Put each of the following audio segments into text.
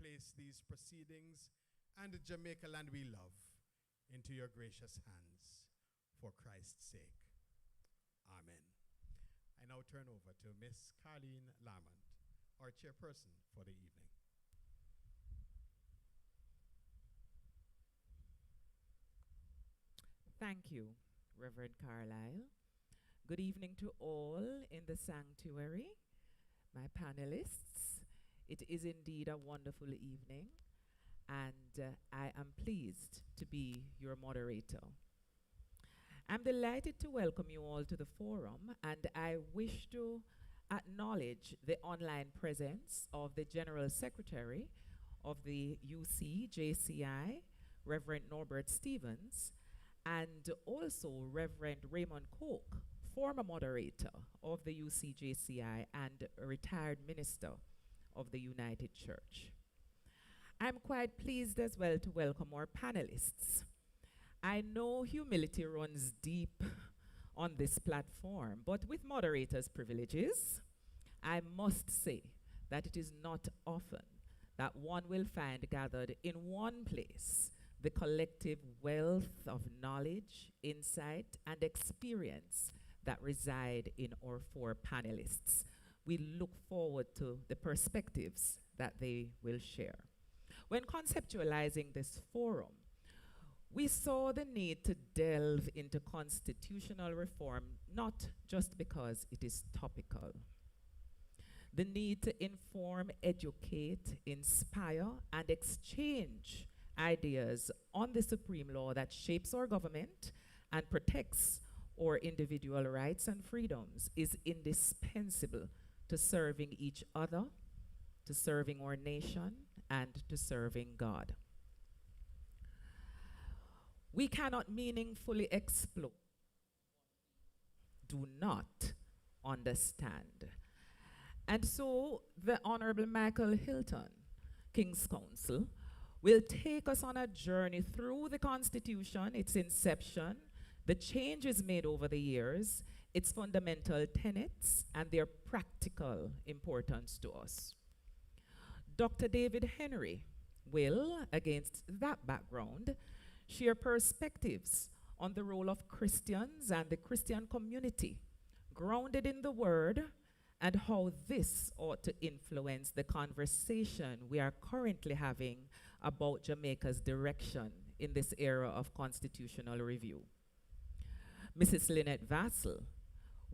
place these proceedings and the Jamaica land we love into your gracious hands for Christ's sake. Amen. I now turn over to Miss Carleen Lamont, our chairperson for the evening. Thank you, Reverend Carlisle. Good evening to all in the sanctuary, my panelists. It is indeed a wonderful evening, and I am pleased to be your moderator. I'm delighted to welcome you all to the forum, and I wish to acknowledge the online presence of the General Secretary of the UCJCI, Reverend Norbert Stevens, and also Reverend Raymond Koch, former moderator of the UCJCI and a retired minister of the United Church. I'm quite pleased as well to welcome our panelists. I know humility runs deep on this platform, but with moderators' privileges, I must say that it is not often that one will find gathered in one place the collective wealth of knowledge, insight, and experience that reside in our four panelists. We look forward to the perspectives that they will share. When conceptualizing this forum, we saw the need to delve into constitutional reform, not just because it is topical. The need to inform, educate, inspire, and exchange ideas on the supreme law that shapes our government and protects our individual rights and freedoms is indispensable to serving each other, to serving our nation, and to serving God. We cannot meaningfully explore, do not understand. And so the Honorable Michael Hilton, King's Counsel, will take us on a journey through the Constitution, its inception, the changes made over the years, its fundamental tenets, and their practical importance to us. Dr. David Henry will, against that background, share perspectives on the role of Christians and the Christian community, grounded in the Word, and how this ought to influence the conversation we are currently having about Jamaica's direction in this era of constitutional review. Mrs. Lynette Vassell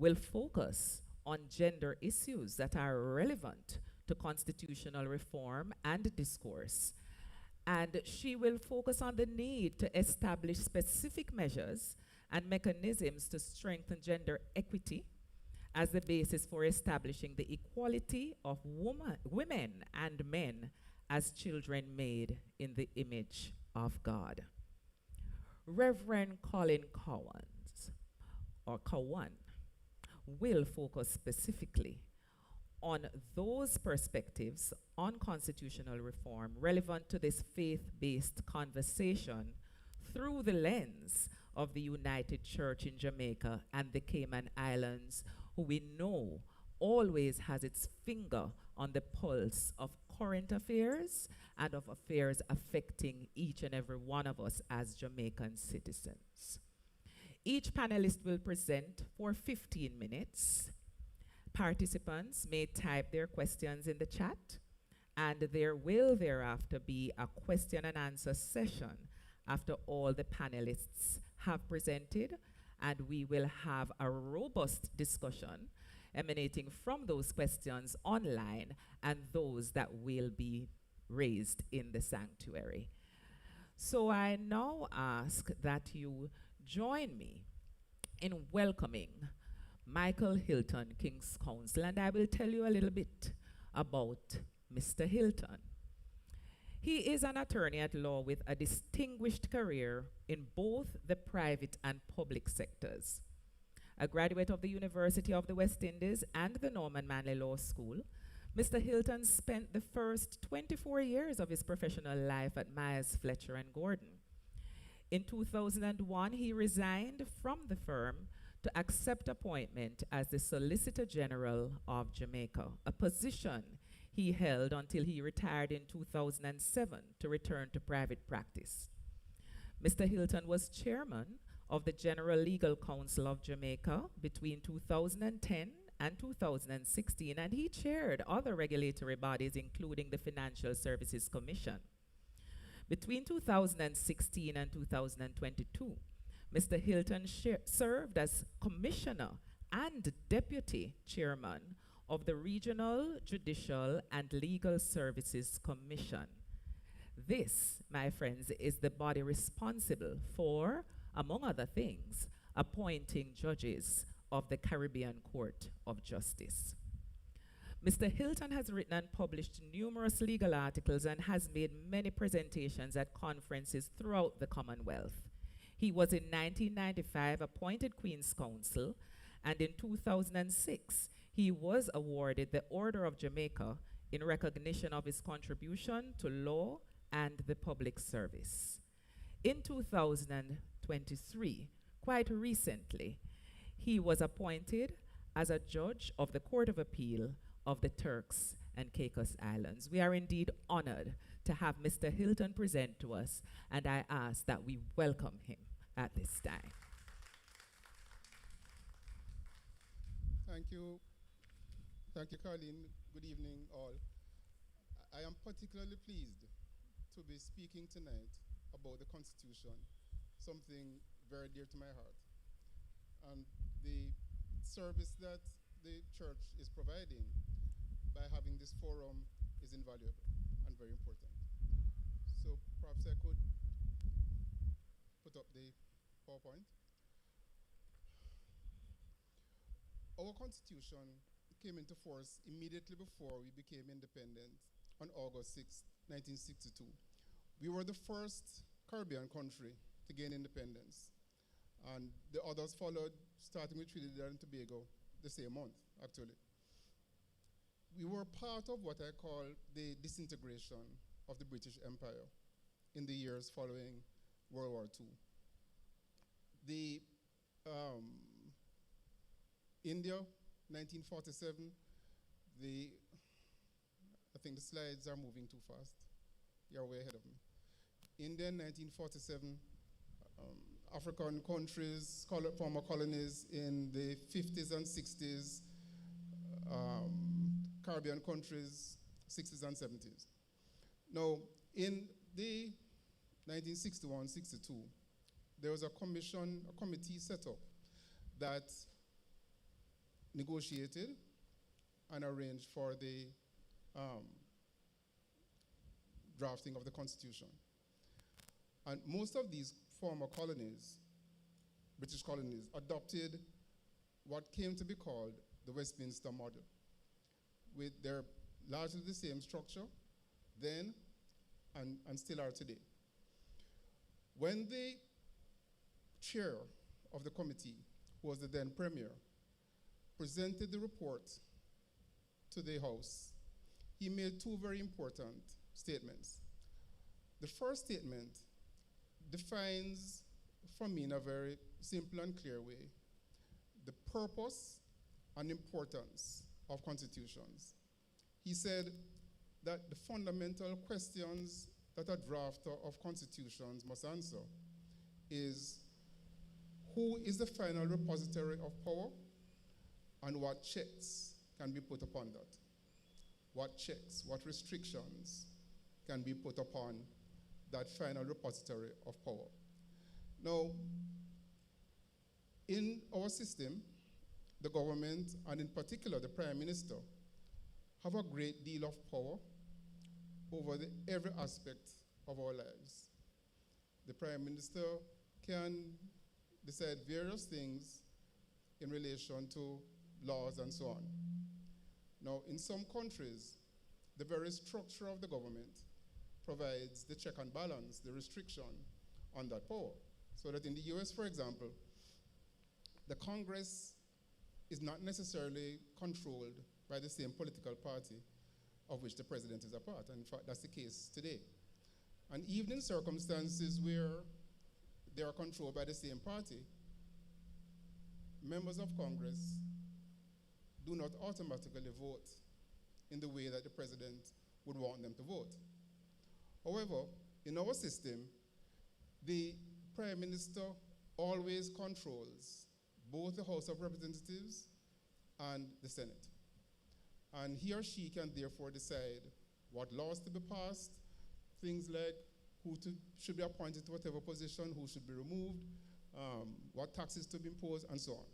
will focus on gender issues that are relevant to constitutional reform and discourse. And she will focus on the need to establish specific measures and mechanisms to strengthen gender equity as the basis for establishing the equality of women and men as children made in the image of God. Reverend Colin Cowan will focus specifically on those perspectives on constitutional reform relevant to this faith-based conversation through the lens of the United Church in Jamaica and the Cayman Islands, who we know always has its finger on the pulse of current affairs and of affairs affecting each and every one of us as Jamaican citizens. Each panelist will present for 15 minutes. Participants may type their questions in the chat, and there will thereafter be a question and answer session after all the panelists have presented, and we will have a robust discussion emanating from those questions online and those that will be raised in the sanctuary. So I now ask that you join me in welcoming Michael Hilton, King's Counsel, and I will tell you a little bit about Mr. Hilton. He is an attorney at law with a distinguished career in both the private and public sectors. A graduate of the University of the West Indies and the Norman Manley Law School, Mr. Hilton spent the first 24 years of his professional life at Myers, Fletcher and Gordon. In 2001, he resigned from the firm to accept appointment as the Solicitor General of Jamaica, a position he held until he retired in 2007 to return to private practice. Mr. Hilton was chairman of the General Legal Council of Jamaica between 2010 and 2016, and he chaired other regulatory bodies, including the Financial Services Commission. Between 2016 and 2022, Mr. Hilton served as commissioner and deputy chairman of the Regional Judicial and Legal Services Commission. This, my friends, is the body responsible for, among other things, appointing judges of the Caribbean Court of Justice. Mr. Hilton has written and published numerous legal articles and has made many presentations at conferences throughout the Commonwealth. He was in 1995 appointed Queen's Counsel, and in 2006, he was awarded the Order of Jamaica in recognition of his contribution to law and the public service. In 2023, quite recently, he was appointed as a judge of the Court of Appeal of the Turks and Caicos Islands. We are indeed honored to have Mr. Hilton present to us, and I ask that we welcome him at this time. Thank you. Thank you, Carleen. Good evening, all. I am particularly pleased to be speaking tonight about the Constitution, something very dear to my heart. And the service that the church is providing by having this forum is invaluable and very important. So perhaps I could put up the PowerPoint. Our Constitution came into force immediately before we became independent on August 6, 1962. We were the first Caribbean country to gain independence, and the others followed, starting with Trinidad and Tobago the same month, actually. We were part of what I call the disintegration of the British Empire in the years following World War II. The India, 1947, I think the slides are moving too fast. You're way ahead of me. India, 1947, African countries, former colonies in the 50s and 60s, Caribbean countries, 60s and 70s. Now, in the 1961-62, there was a committee set up that negotiated and arranged for the drafting of the Constitution. And most of these former colonies, British colonies, adopted what came to be called the Westminster model, with their largely the same structure then and still are today. When the chair of the committee, who was the then premier, presented the report to the House, he made two very important statements. The first statement defines for me in a very simple and clear way the purpose and importance of constitutions. He said that the fundamental questions that a drafter of constitutions must answer is who is the final repository of power and what checks can be put upon that. What checks, what restrictions can be put upon that final repository of power. Now, in our system, the government, and in particular the Prime Minister, have a great deal of power over every aspect of our lives. The Prime Minister can decide various things in relation to laws and so on. Now, in some countries, the very structure of the government provides the check and balance, the restriction on that power. So that in the US, for example, the Congress is not necessarily controlled by the same political party of which the president is a part. And in fact, that's the case today. And even in circumstances where they are controlled by the same party, members of Congress do not automatically vote in the way that the president would want them to vote. However, in our system, the Prime Minister always controls both the House of Representatives and the Senate. And he or she can therefore decide what laws to be passed, things like should be appointed to whatever position, who should be removed, what taxes to be imposed, and so on.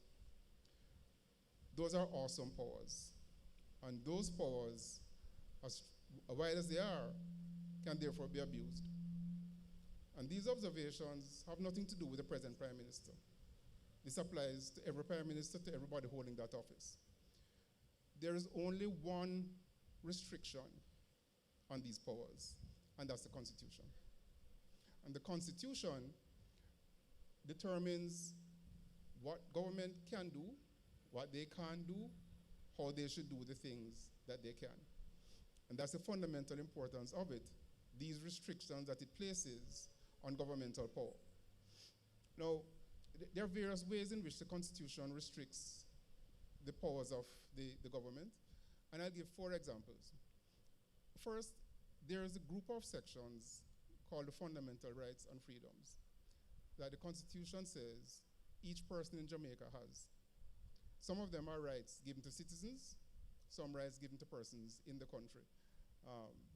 Those are awesome powers. And those powers, as wide as they are, can therefore be abused. And these observations have nothing to do with the present Prime Minister. This applies to every Prime Minister, to everybody holding that office. There is only one restriction on these powers, and that's the Constitution. And the Constitution determines what government can do, what they can't do, how they should do the things that they can. And that's the fundamental importance of it, these restrictions that it places on governmental power. Now, there are various ways in which the Constitution restricts the powers of the government, and I'll give 4 examples. First, there is a group of sections called the Fundamental Rights and Freedoms that the Constitution says each person in Jamaica has. Some of them are rights given to citizens, some rights given to persons in the country.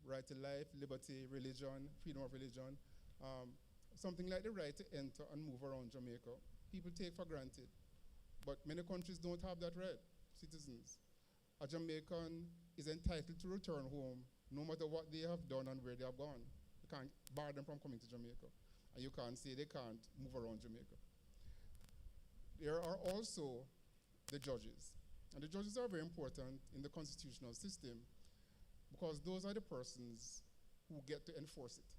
Right to life, liberty, religion, freedom of religion, something like the right to enter and move around Jamaica. People take for granted, but many countries don't have that right, citizens. A Jamaican is entitled to return home no matter what they have done and where they have gone. You can't bar them from coming to Jamaica, and you can't say they can't move around Jamaica. There are also the judges, and the judges are very important in the constitutional system because those are the persons who get to enforce it.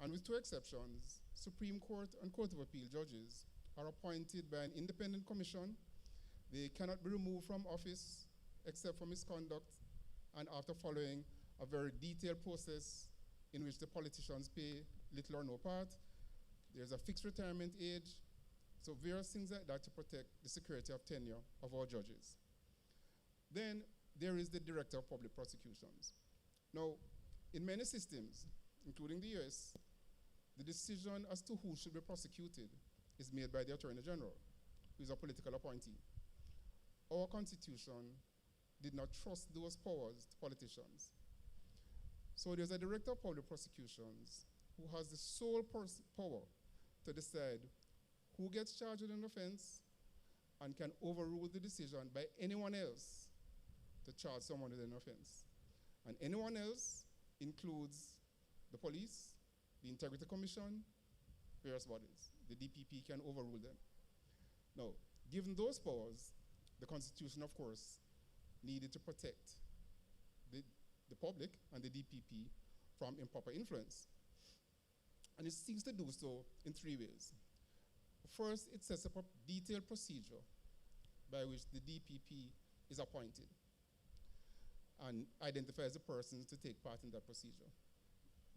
And with 2 exceptions, Supreme Court and Court of Appeal judges are appointed by an independent commission. They cannot be removed from office except for misconduct and after following a very detailed process in which the politicians pay little or no part. There's a fixed retirement age, so various things like that to protect the security of tenure of our judges. Then there is the Director of Public Prosecutions. Now, in many systems, including the US, the decision as to who should be prosecuted is made by the Attorney General, who is a political appointee. Our Constitution did not trust those powers to politicians. So there's a Director of Public Prosecutions who has the sole power to decide who gets charged with an offense and can overrule the decision by anyone else to charge someone with an offense. And anyone else includes the police, the Integrity Commission, various bodies. The DPP can overrule them. Now, given those powers, the Constitution, of course, needed to protect the public and the DPP from improper influence. And it seeks to do so in 3 ways. First, it sets up a detailed procedure by which the DPP is appointed and identifies the persons to take part in that procedure.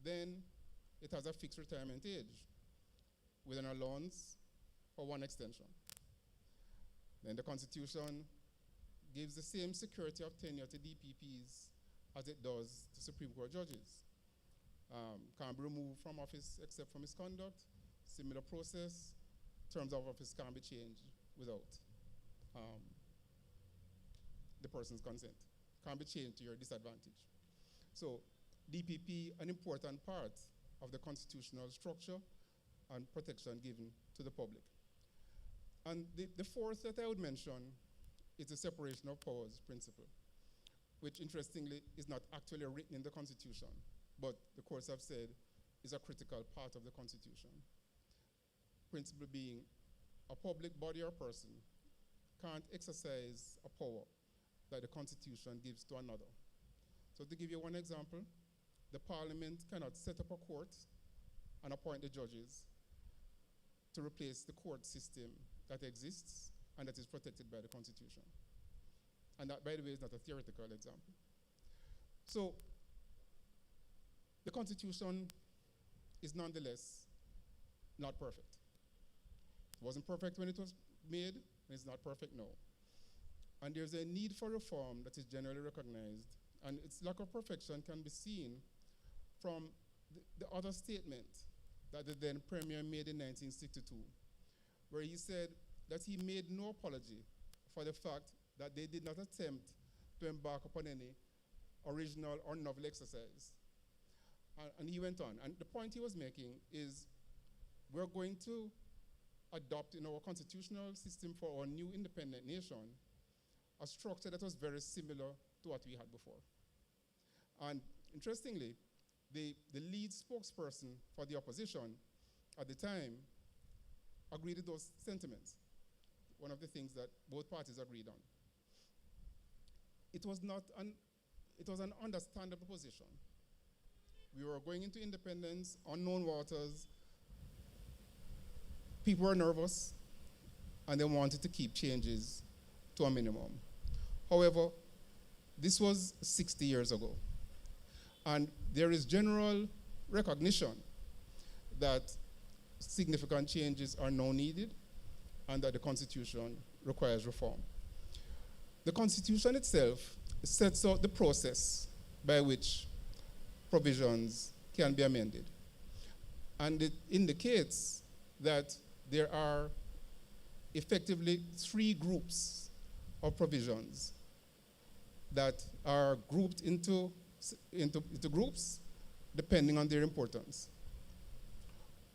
Then it has a fixed retirement age with an allowance for 1 extension. Then the Constitution gives the same security of tenure to DPPs as it does to Supreme Court judges. Can't be removed from office except for misconduct, similar process, terms of office can't be changed without the person's consent. Can't be changed to your disadvantage. So DPP, an important part of the constitutional structure and protection given to the public. And the 4th that I would mention is the separation of powers principle, which interestingly is not actually written in the Constitution, but the courts have said is a critical part of the Constitution. Principle being a public body or person can't exercise a power that the Constitution gives to another. So to give you one example, the Parliament cannot set up a court and appoint the judges to replace the court system that exists and that is protected by the Constitution. And that, by the way, is not a theoretical example. So the Constitution is nonetheless not perfect. It wasn't perfect when it was made, and it's not perfect now. And there's a need for reform that is generally recognized, and its lack of perfection can be seen from the other statement that the then Premier made in 1962, where he said that he made no apology for the fact that they did not attempt to embark upon any original or novel exercise. And he went on. And the point he was making is we're going to adopt in our constitutional system for our new independent nation a structure that was very similar to what we had before. And interestingly, the lead spokesperson for the opposition at the time agreed with those sentiments, one of the things that both parties agreed on. It was an understandable position. We were going into independence, unknown waters. People were nervous, and they wanted to keep changes to a minimum. However, this was 60 years ago, and there is general recognition that significant changes are now needed and that the Constitution requires reform. The Constitution itself sets out the process by which provisions can be amended, and it indicates that there are effectively 3 groups of provisions that are grouped into groups depending on their importance.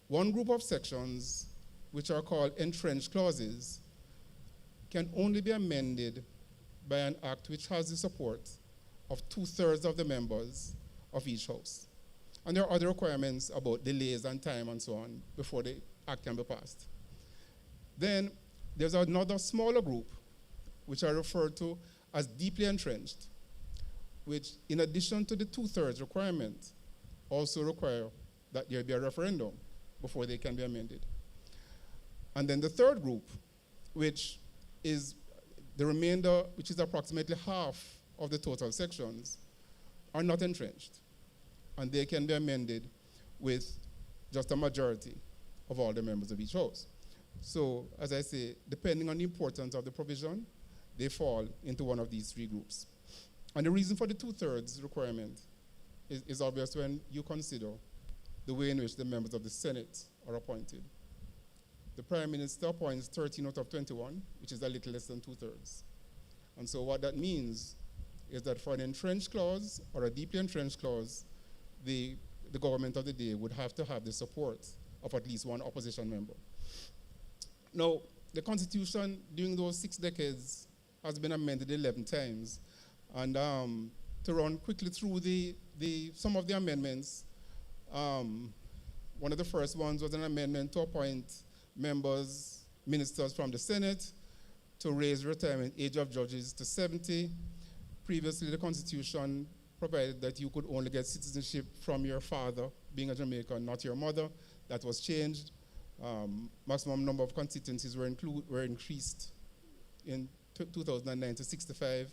One group of sections, which are called entrenched clauses, can only be amended by an act which has the support of 2/3 of the members of each house. And there are other requirements about delays and time and so on before the act can be passed. Then there's another smaller group, which are referred to as deeply entrenched, which, in addition to the 2/3 requirement, also require that there be a referendum before they can be amended. And then the third group, which is the remainder, which is approximately half of the total sections, are not entrenched, and they can be amended with just a majority of all the members of each house. So, as I say, depending on the importance of the provision, they fall into one of these 3 groups. And the reason for the 2/3 requirement is obvious when you consider the way in which the members of the Senate are appointed. The Prime Minister appoints 13 out of 21, which is a little less than 2/3. And so what that means is that for an entrenched clause or a deeply entrenched clause, the government of the day would have to have the support of at least one opposition member. Now, the Constitution during those 6 decades has been amended 11 times. And to run quickly through some of the amendments, one of the first ones was an amendment to appoint ministers from the Senate, to raise the retirement age of judges to 70. Previously, the Constitution provided that you could only get citizenship from your father, being a Jamaican, not your mother. That was changed. Maximum number of constituencies were increased in 2009 to 65.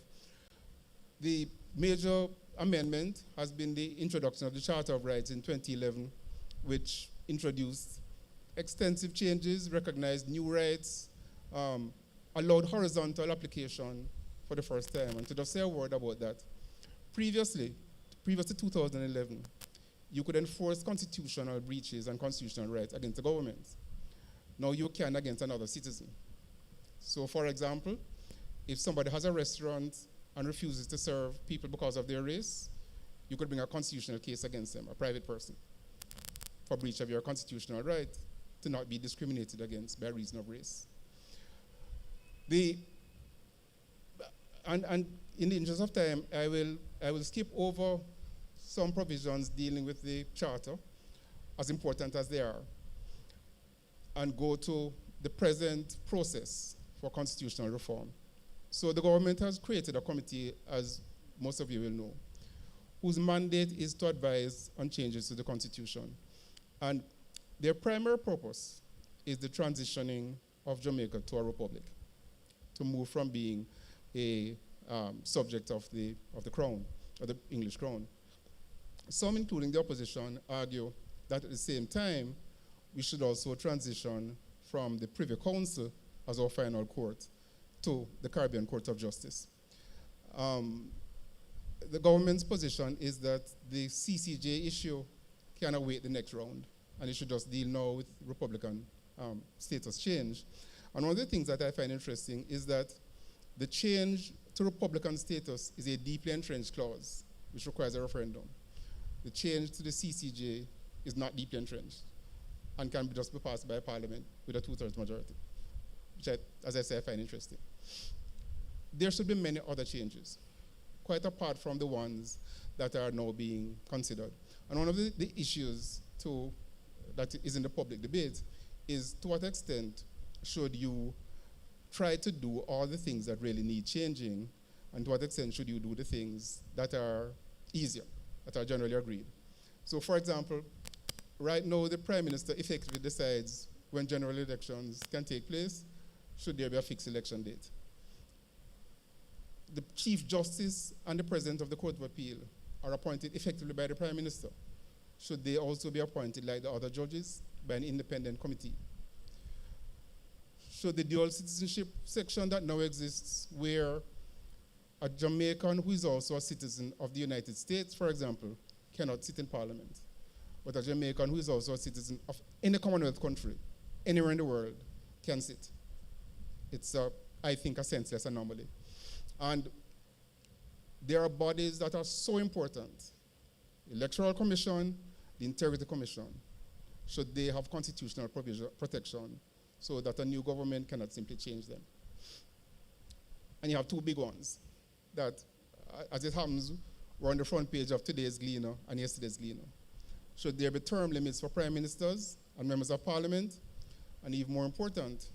The major amendment has been the introduction of the Charter of Rights in 2011, which introduced extensive changes, recognized new rights, allowed horizontal application for the first time. And to just say a word about that, previous to 2011, you could enforce constitutional breaches and constitutional rights against the government. Now you can against another citizen. So, for example, if somebody has a restaurant and refuses to serve people because of their race, you could bring a constitutional case against them, a private person, for breach of your constitutional right to not be discriminated against by reason of race. And in the interest of time, I will skip over some provisions dealing with the Charter, as important as they are, and go to the present process for constitutional reform. So the government has created a committee, as most of you will know, whose mandate is to advise on changes to the Constitution. And their primary purpose is the transitioning of Jamaica to a republic, to move from being a subject of the crown, or the English crown. Some, including the opposition, argue that at the same time, we should also transition from the Privy Council as our final court to the Caribbean Court of Justice. The government's position is that the CCJ issue can await the next round, and it should just deal now with Republican status change. And one of the things that I find interesting is that the change to Republican status is a deeply entrenched clause, which requires a referendum. The change to the CCJ is not deeply entrenched and can just be passed by Parliament with a 2/3 majority, which, as I say, I find interesting. There should be many other changes, quite apart from the ones that are now being considered. And one of the issues that is in the public debate is, to what extent should you try to do all the things that really need changing, and to what extent should you do the things that are easier, that are generally agreed? So, for example, right now the Prime Minister effectively decides when general elections can take place, should there be a fixed election date. The Chief Justice and the President of the Court of Appeal are appointed effectively by the Prime Minister. Should they also be appointed, like the other judges, by an independent committee? Should the dual citizenship section that now exists, where a Jamaican who is also a citizen of the United States, for example, cannot sit in Parliament, but a Jamaican who is also a citizen of any Commonwealth country, anywhere in the world, can sit. It's, I think, a senseless anomaly. And there are bodies that are so important. The Electoral Commission, the Integrity Commission, should they have constitutional protection so that a new government cannot simply change them. And you have two big ones that, as it happens, were on the front page of today's Gleaner and yesterday's Gleaner. Should there be term limits for prime ministers and members of parliament? And even more important,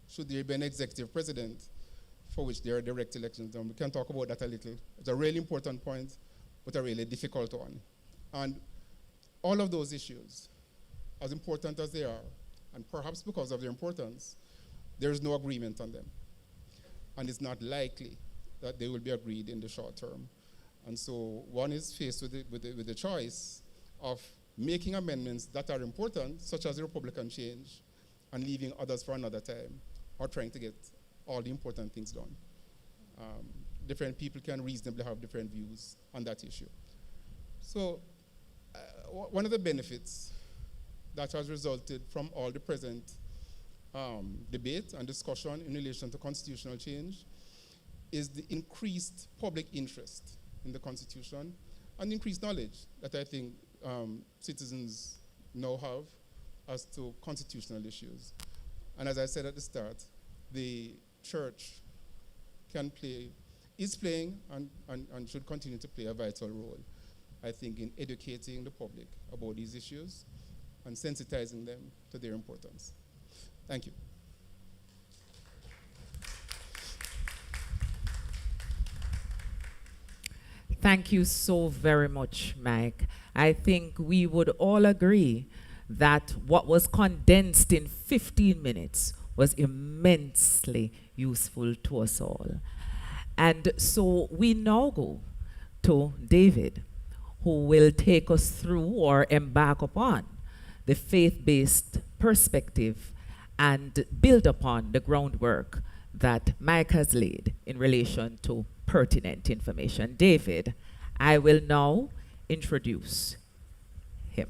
should there be an executive president for which there are direct elections? And we can talk about that a little. It's a really important point, but a really difficult one. And all of those issues, as important as they are, and perhaps because of their importance, there is no agreement on them. And it's not likely that they will be agreed in the short term. And so one is faced with the choice of making amendments that are important, such as the Republican change, and leaving others for another time, or trying to get all the important things done. Different people can reasonably have different views on that issue. So one of the benefits that has resulted from all the present debate and discussion in relation to constitutional change is the increased public interest in the Constitution and increased knowledge that I think citizens now have as to constitutional issues. And as I said at the start, the church is playing and should continue to play a vital role, I think, in educating the public about these issues and sensitizing them to their importance. Thank you. Thank you so very much, Mike. I think we would all agree that what was condensed in 15 minutes was immensely useful to us all. And so we now go to David, who will take us through or embark upon the faith-based perspective and build upon the groundwork that Mike has laid in relation to pertinent information. David, I will now introduce him.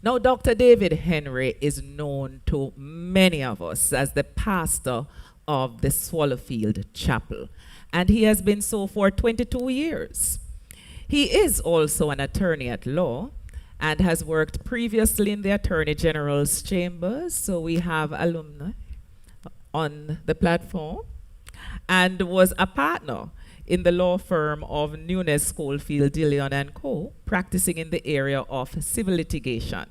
Now, Dr. David Henry is known to many of us as the pastor of the Swallowfield Chapel, and he has been so for 22 years. He is also an attorney at law and has worked previously in the Attorney General's chambers, so we have alumni on the platform, and was a partner in the law firm of Nunes Schofield Dillon and Co., practicing in the area of civil litigation.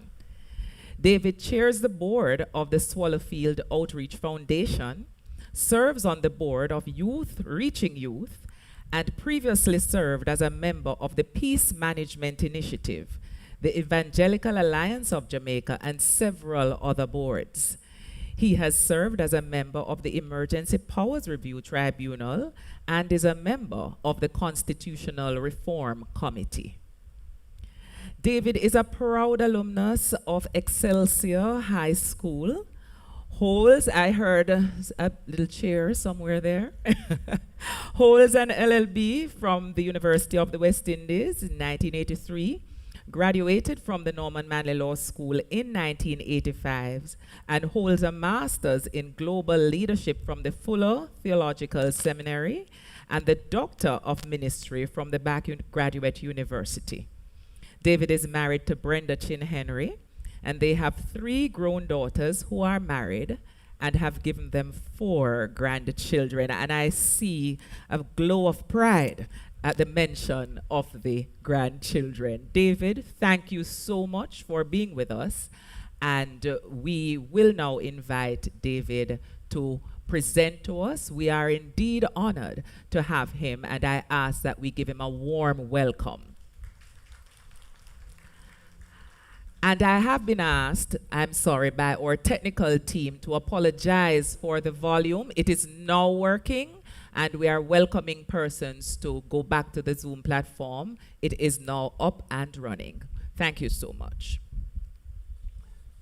David chairs the board of the Swallowfield Outreach Foundation, serves on the board of Youth Reaching Youth, and previously served as a member of the Peace Management Initiative, the Evangelical Alliance of Jamaica, and several other boards. He has served as a member of the Emergency Powers Review Tribunal and is a member of the Constitutional Reform Committee. David is a proud alumnus of Excelsior High School, Holes, I heard a little chair somewhere there. Holds an LLB from the University of the West Indies in 1983, graduated from the Norman Manley Law School in 1985, and holds a master's in global leadership from the Fuller Theological Seminary and the Doctor of Ministry from the Back Graduate University. David is married to Brenda Chin Henry, and they have 3 grown daughters who are married and have given them 4 grandchildren. And I see a glow of pride at the mention of the grandchildren. David, thank you so much for being with us. And we will now invite David to present to us. We are indeed honored to have him, and I ask that we give him a warm welcome. And I have been asked, I'm sorry, by our technical team to apologize for the volume. It is now working, and we are welcoming persons to go back to the Zoom platform. It is now up and running. Thank you so much.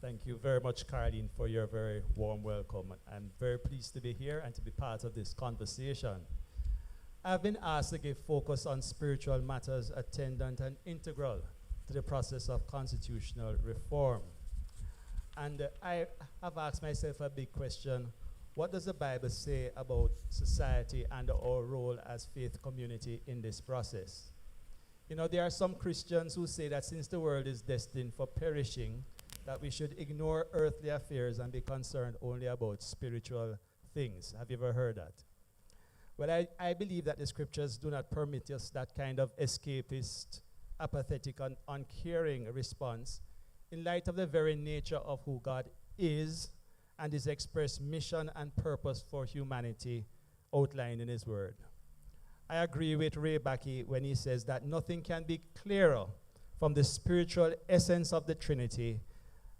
Thank you very much, Caroline, for your very warm welcome. I'm very pleased to be here and to be part of this conversation. I've been asked to give focus on spiritual matters attendant and integral to the process of constitutional reform. And I have asked myself a big question: what does the Bible say about society and our role as faith community in this process? You know, there are some Christians who say that since the world is destined for perishing, that we should ignore earthly affairs and be concerned only about spiritual things. Have you ever heard that? Well, I believe that the scriptures do not permit us that kind of escapist, apathetic, and uncaring response in light of the very nature of who God is and his express mission and purpose for humanity outlined in his word. I agree with Ray Bakke when he says that nothing can be clearer from the spiritual essence of the Trinity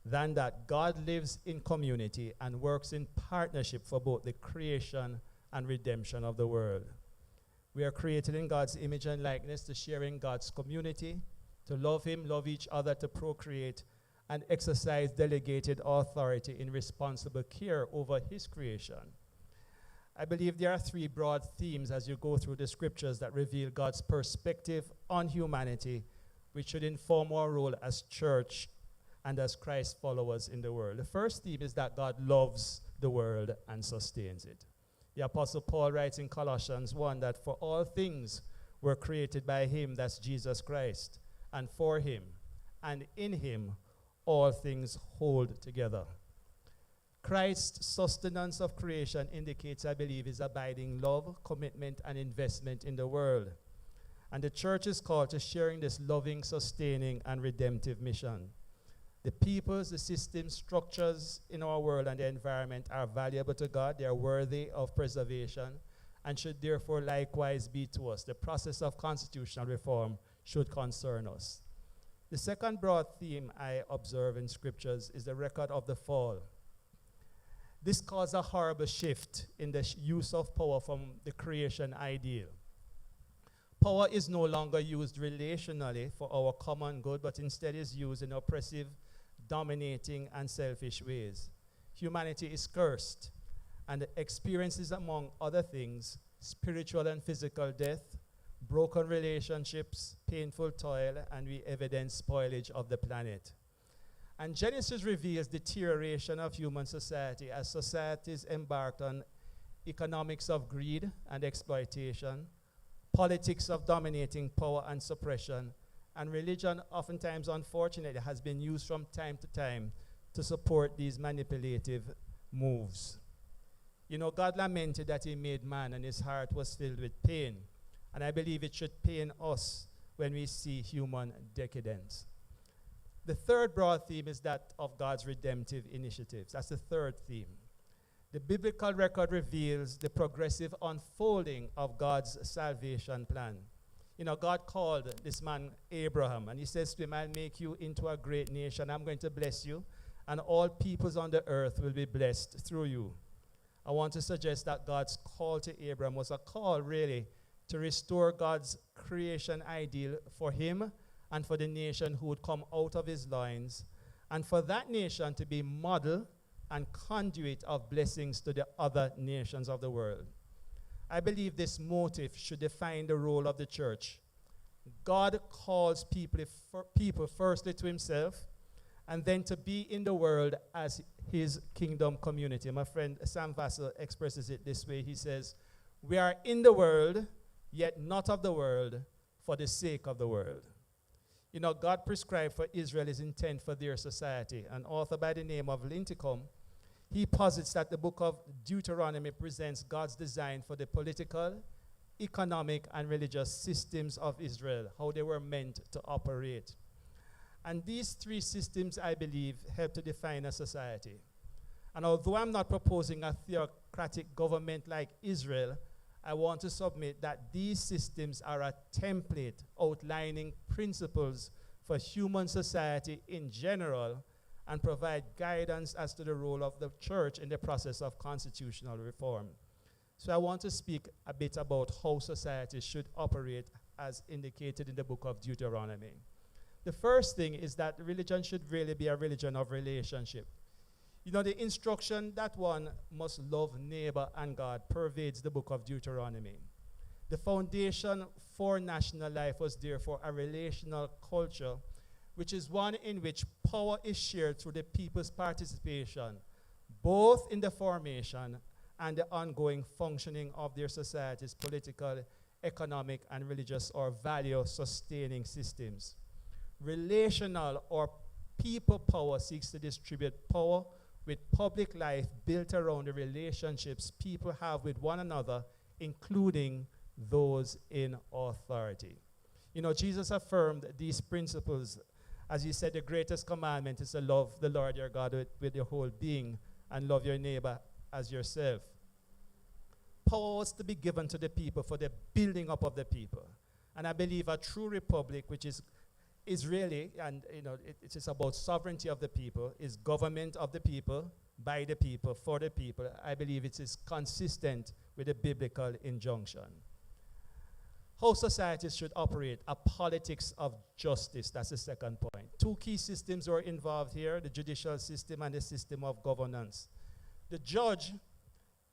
than that God lives in community and works in partnership for both the creation and redemption of the world. We are created in God's image and likeness to share in God's community, to love him, love each other, to procreate, and exercise delegated authority in responsible care over his creation. I believe there are 3 broad themes as you go through the scriptures that reveal God's perspective on humanity, which should inform our role as church and as Christ followers in the world. The first theme is that God loves the world and sustains it. The Apostle Paul writes in Colossians 1 that for all things were created by him, that's Jesus Christ, and for him, and in him all things hold together. Christ's sustenance of creation indicates, I believe, his abiding love, commitment, and investment in the world. And the church is called to sharing this loving, sustaining, and redemptive mission. The peoples, the systems, structures in our world and the environment are valuable to God. They are worthy of preservation and should therefore likewise be to us. The process of constitutional reform should concern us. The second broad theme I observe in scriptures is the record of the fall. This caused a horrible shift in the use of power from the creation ideal. Power is no longer used relationally for our common good, but instead is used in oppressive, dominating, and selfish ways. Humanity is cursed and experiences, among other things, spiritual and physical death, broken relationships, painful toil, and we evidence spoilage of the planet. And Genesis reveals deterioration of human society as societies embarked on economics of greed and exploitation, politics of dominating power and suppression, and religion, oftentimes, unfortunately, has been used from time to time to support these manipulative moves. You know, God lamented that he made man and his heart was filled with pain. And I believe it should pain us when we see human decadence. The third broad theme is that of God's redemptive initiatives. That's the third theme. The biblical record reveals the progressive unfolding of God's salvation plan. You know, God called this man Abraham, and he says to him, I'll make you into a great nation. I'm going to bless you, and all peoples on the earth will be blessed through you. I want to suggest that God's call to Abraham was a call, really, to restore God's creation ideal for him and for the nation who would come out of his loins, and for that nation to be model and conduit of blessings to the other nations of the world. I believe this motive should define the role of the church. God calls people firstly to himself, and then to be in the world as his kingdom community. My friend Sam Vassell expresses it this way. He says, "We are in the world, yet not of the world, for the sake of the world." You know, God prescribed for Israel his intent for their society. An author by the name of Linticum, he posits that the book of Deuteronomy presents God's design for the political, economic, and religious systems of Israel, how they were meant to operate. And these three systems, I believe, help to define a society. And although I'm not proposing a theocratic government like Israel, I want to submit that these systems are a template outlining principles for human society in general and provide guidance as to the role of the church in the process of constitutional reform. So I want to speak a bit about how society should operate as indicated in the book of Deuteronomy. The first thing is that religion should really be a religion of relationship. You know, the instruction that one must love neighbor and God pervades the book of Deuteronomy. The foundation for national life was therefore a relational culture, which is one in which power is shared through the people's participation, both in the formation and the ongoing functioning of their society's political, economic, and religious or value-sustaining systems. Relational or people power seeks to distribute power with public life built around the relationships people have with one another, including those in authority. You know, Jesus affirmed these principles. As he said, the greatest commandment is to love the Lord your God with your whole being and love your neighbor as yourself. Power was to be given to the people for the building up of the people. And I believe a true republic, which is Israeli, and you know, it is about sovereignty of the people, is government of the people, by the people, for the people. I believe it is consistent with the biblical injunction. How societies should operate, a politics of justice, that's the second point. Two key systems were involved here, the judicial system and the system of governance. The judge's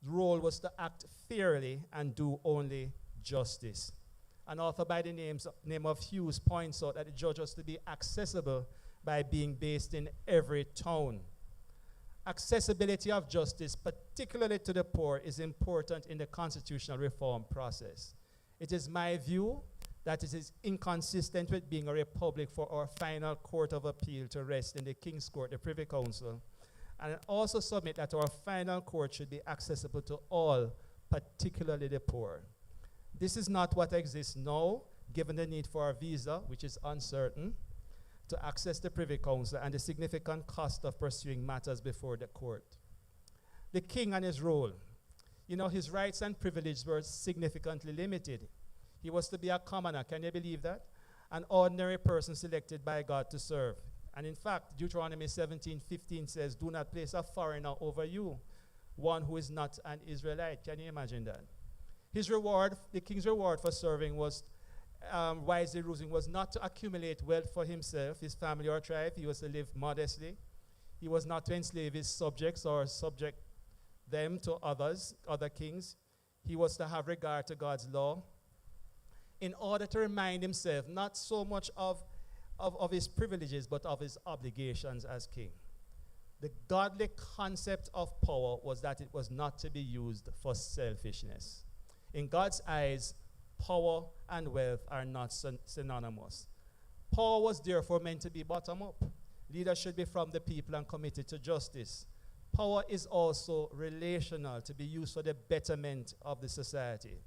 role was to act fairly and do only justice. An author by the name of Hughes points out that the judge was to be accessible by being based in every town. Accessibility of justice, particularly to the poor, is important in the constitutional reform process. It is my view that it is inconsistent with being a republic for our final court of appeal to rest in the King's Court, the Privy Council, and also submit that our final court should be accessible to all, particularly the poor. This is not what exists now, given the need for a visa, which is uncertain, to access the Privy Council and the significant cost of pursuing matters before the court. The king and his role. You know, his rights and privileges were significantly limited. He was to be a commoner, can you believe that? An ordinary person selected by God to serve. And in fact, Deuteronomy 17:15 says, "Do not place a foreigner over you, one who is not an Israelite." Can you imagine that? His reward, the king's reward for serving was wisely ruling, was not to accumulate wealth for himself, his family, or tribe. He was to live modestly. He was not to enslave his subjects or subject them to others, other kings. He was to have regard to God's law in order to remind himself not so much of his privileges, but of his obligations as king. The godly concept of power was that it was not to be used for selfishness. In God's eyes, power and wealth are not synonymous. Power was therefore meant to be bottom up. Leaders should be from the people and committed to justice. Power is also relational, to be used for the betterment of the society.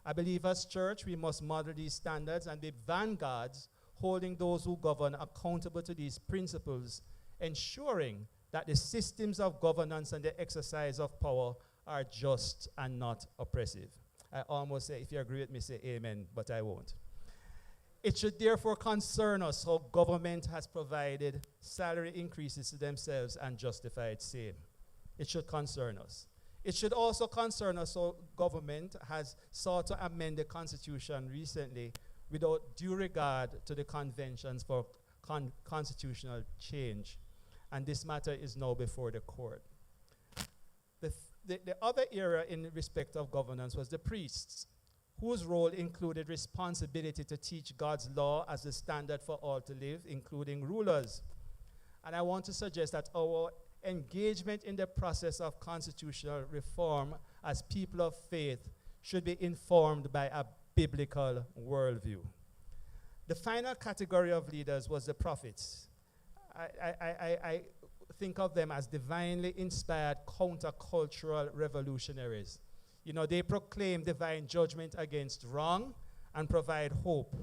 I believe as church, we must model these standards and be vanguards, holding those who govern accountable to these principles, ensuring that the systems of governance and the exercise of power are just and not oppressive. I almost say, if you agree with me, say amen, but I won't. It should therefore concern us how government has provided salary increases to themselves and justified same. It should concern us. It should also concern us how government has sought to amend the Constitution recently without due regard to the conventions for constitutional change. And this matter is now before the court. The other area in respect of governance was the priests, whose role included responsibility to teach God's law as the standard for all to live, including rulers. And I want to suggest that our engagement in the process of constitutional reform as people of faith should be informed by a biblical worldview. The final category of leaders was the prophets. I think of them as divinely inspired countercultural revolutionaries. You know, they proclaim divine judgment against wrong and provide hope.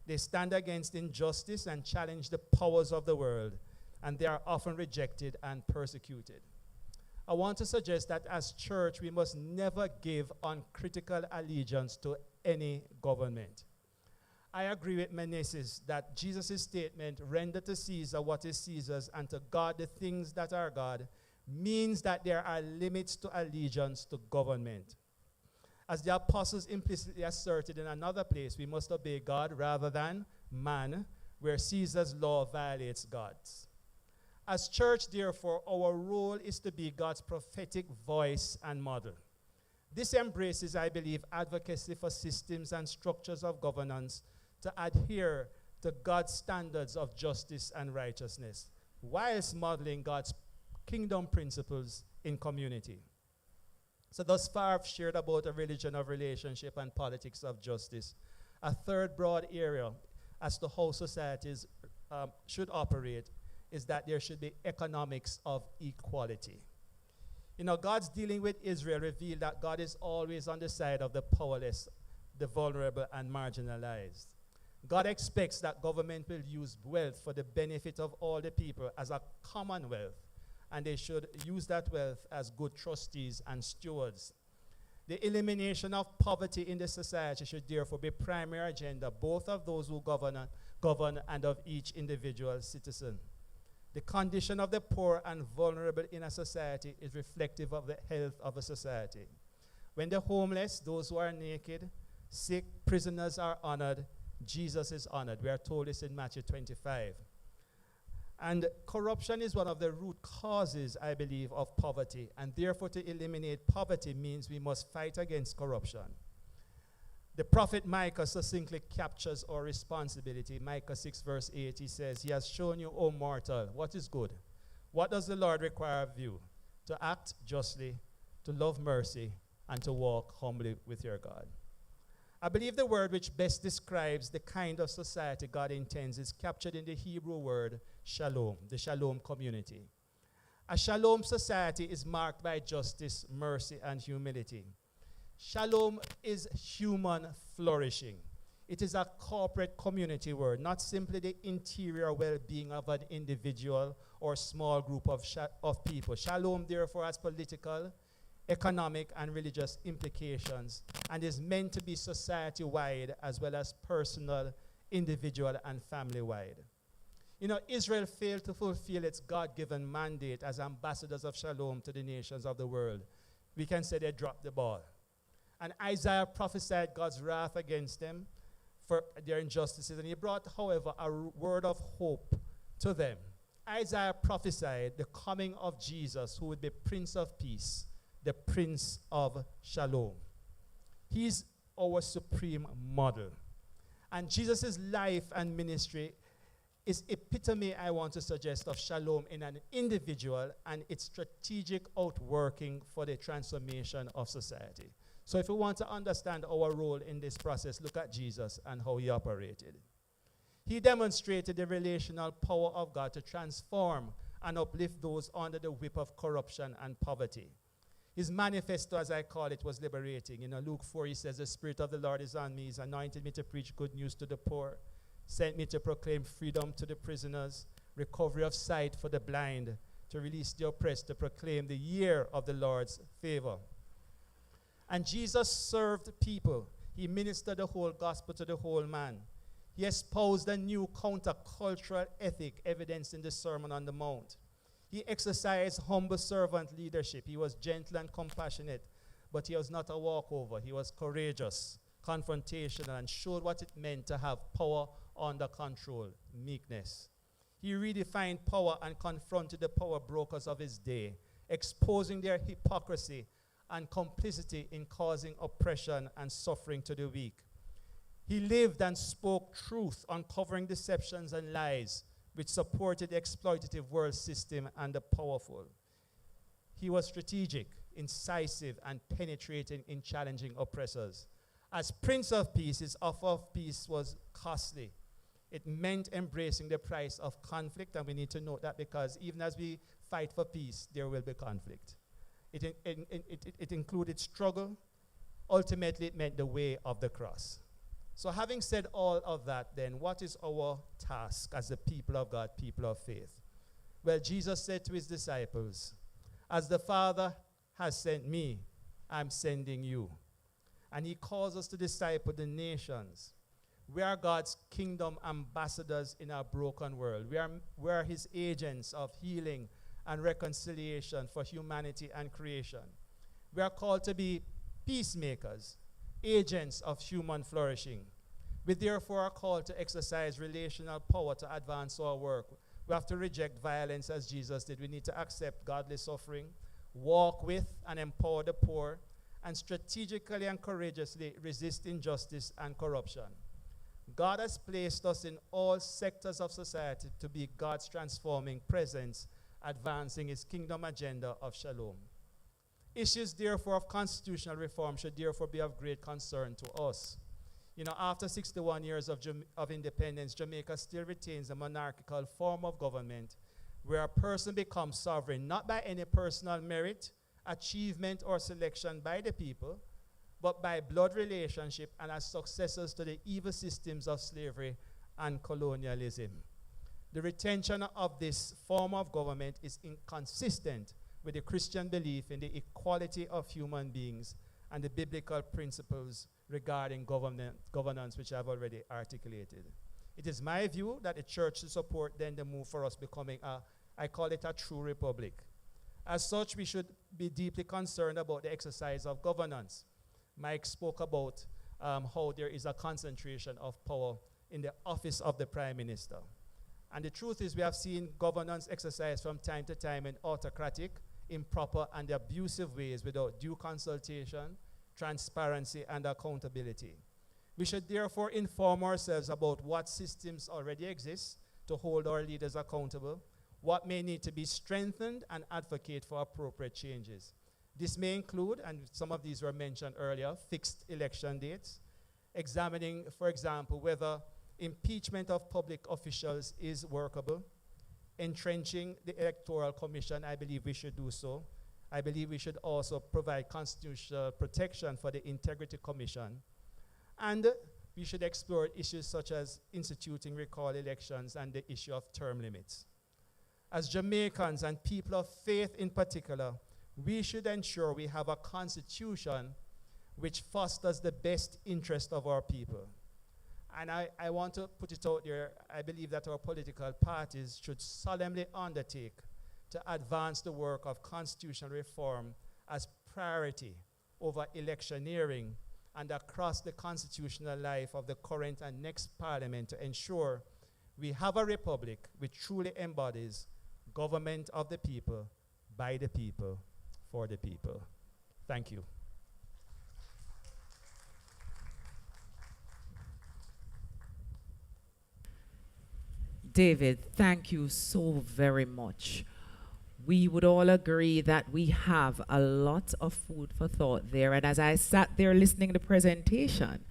They stand against injustice and challenge the powers of the world, and they are often rejected and persecuted. I want to suggest that as church, we must never give uncritical allegiance to any government. I agree with Meneses that Jesus' statement, render to Caesar what is Caesar's and to God the things that are God, means that there are limits to allegiance to government. As the apostles implicitly asserted in another place, we must obey God rather than man, where Caesar's law violates God's. As church, therefore, our role is to be God's prophetic voice and model. This embraces, I believe, advocacy for systems and structures of governance to adhere to God's standards of justice and righteousness, whilst modeling God's kingdom principles in community. So thus far, I've shared about a religion of relationship and politics of justice. A third broad area as to how societies should operate is that there should be economics of equality. You know, God's dealing with Israel revealed that God is always on the side of the powerless, the vulnerable, and marginalized. God expects that government will use wealth for the benefit of all the people as a commonwealth, and they should use that wealth as good trustees and stewards. The elimination of poverty in the society should therefore be primary agenda, both of those who govern and of each individual citizen. The condition of the poor and vulnerable in a society is reflective of the health of a society. When the homeless, those who are naked, sick, prisoners are honored, Jesus is honored. We are told this in Matthew 25. And corruption is one of the root causes, I believe, of poverty. And therefore, to eliminate poverty means we must fight against corruption. The prophet Micah succinctly captures our responsibility. Micah 6 verse 8, he says, "He has shown you, O mortal, what is good. What does the Lord require of you? To act justly, to love mercy, and to walk humbly with your God." I believe the word which best describes the kind of society God intends is captured in the Hebrew word shalom, the shalom community. A shalom society is marked by justice, mercy, and humility. Shalom is human flourishing. It is a corporate community word, not simply the interior well-being of an individual or small group of people. Shalom, therefore, has political, economic, and religious implications, and is meant to be society-wide as well as personal, individual, and family-wide. You know, Israel failed to fulfill its God-given mandate as ambassadors of shalom to the nations of the world. We can say they dropped the ball. And Isaiah prophesied God's wrath against them for their injustices, and he brought, however, a word of hope to them. Isaiah prophesied the coming of Jesus, who would be Prince of Peace, the Prince of Shalom. He's our supreme model. And Jesus' life and ministry is epitome, I want to suggest, of shalom in an individual and its strategic outworking for the transformation of society. So if we want to understand our role in this process, look at Jesus and how he operated. He demonstrated the relational power of God to transform and uplift those under the whip of corruption and poverty. His manifesto, as I call it, was liberating. In Luke 4, he says, "The Spirit of the Lord is on me. He's anointed me to preach good news to the poor, sent me to proclaim freedom to the prisoners, recovery of sight for the blind, to release the oppressed, to proclaim the year of the Lord's favor." And Jesus served people. He ministered the whole gospel to the whole man. He espoused a new countercultural ethic evidenced in the Sermon on the Mount. He exercised humble servant leadership. He was gentle and compassionate, but he was not a walkover. He was courageous, confrontational, and showed what it meant to have power under control, meekness. He redefined power and confronted the power brokers of his day, exposing their hypocrisy and complicity in causing oppression and suffering to the weak. He lived and spoke truth, uncovering deceptions and lies which supported the exploitative world system and the powerful. He was strategic, incisive, and penetrating in challenging oppressors. As Prince of Peace, his offer of peace was costly. It meant embracing the price of conflict, and we need to note that because even as we fight for peace, there will be conflict. It included struggle. Ultimately, it meant the way of the cross. So having said all of that, then, what is our task as the people of God, people of faith? Well, Jesus said to his disciples, as the Father has sent me, I'm sending you. And he calls us to disciple the nations. We are God's kingdom ambassadors in our broken world. We are his agents of healing and reconciliation for humanity and creation. We are called to be peacemakers, agents of human flourishing. We therefore are called to exercise relational power to advance our work. We have to reject violence as Jesus did. We need to accept godly suffering, walk with and empower the poor, and strategically and courageously resist injustice and corruption. God has placed us in all sectors of society to be God's transforming presence, advancing his kingdom agenda of shalom. Issues, therefore, of constitutional reform should therefore be of great concern to us. You know, after 61 years of independence, Jamaica still retains a monarchical form of government where a person becomes sovereign, not by any personal merit, achievement, or selection by the people, but by blood relationship and as successors to the evil systems of slavery and colonialism. The retention of this form of government is inconsistent with the Christian belief in the equality of human beings and the biblical principles regarding governance, which I've already articulated. It is my view that the church should support then the move for us becoming I call it a true republic. As such, we should be deeply concerned about the exercise of governance. Mike spoke about how there is a concentration of power in the office of the Prime Minister. And the truth is we have seen governance exercised from time to time in autocratic, improper, and abusive ways without due consultation, transparency, and accountability. We should therefore inform ourselves about what systems already exist to hold our leaders accountable, what may need to be strengthened, and advocate for appropriate changes. This may include, and some of these were mentioned earlier, fixed election dates, examining, for example, whether impeachment of public officials is workable, entrenching the Electoral Commission. I believe we should do so. I believe we should also provide constitutional protection for the Integrity Commission. And we should explore issues such as instituting recall elections and the issue of term limits. As Jamaicans and people of faith in particular, we should ensure we have a constitution which fosters the best interest of our people. And I want to put it out there, I believe that our political parties should solemnly undertake to advance the work of constitutional reform as priority over electioneering and across the constitutional life of the current and next parliament to ensure we have a republic which truly embodies government of the people, by the people, for the people. Thank you. David, thank you so very much. We would all agree that we have a lot of food for thought there. And as I sat there listening to the presentation,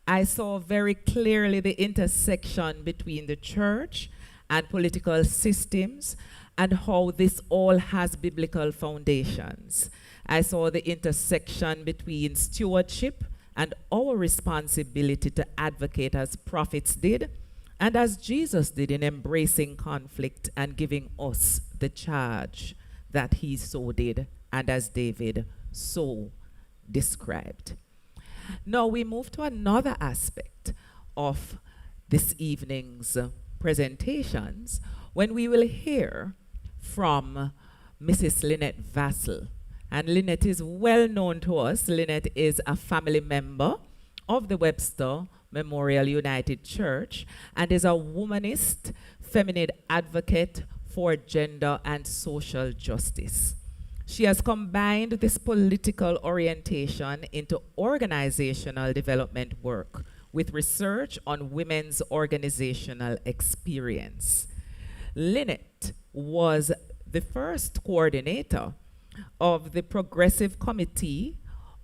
I saw very clearly the intersection between the church and political systems and how this all has biblical foundations. I saw the intersection between stewardship and our responsibility to advocate as prophets did, and as Jesus did in embracing conflict and giving us the charge that he so did, and as David so described. Now we move to another aspect of this evening's presentations when we will hear from Mrs. Lynette Vassell. And Lynette is well known to us. Lynette is a family member of the Webster Memorial United Church and is a womanist, feminine advocate for gender and social justice. She has combined this political orientation into organizational development work with research on women's organizational experience. Lynette was the first coordinator of the Progressive Committee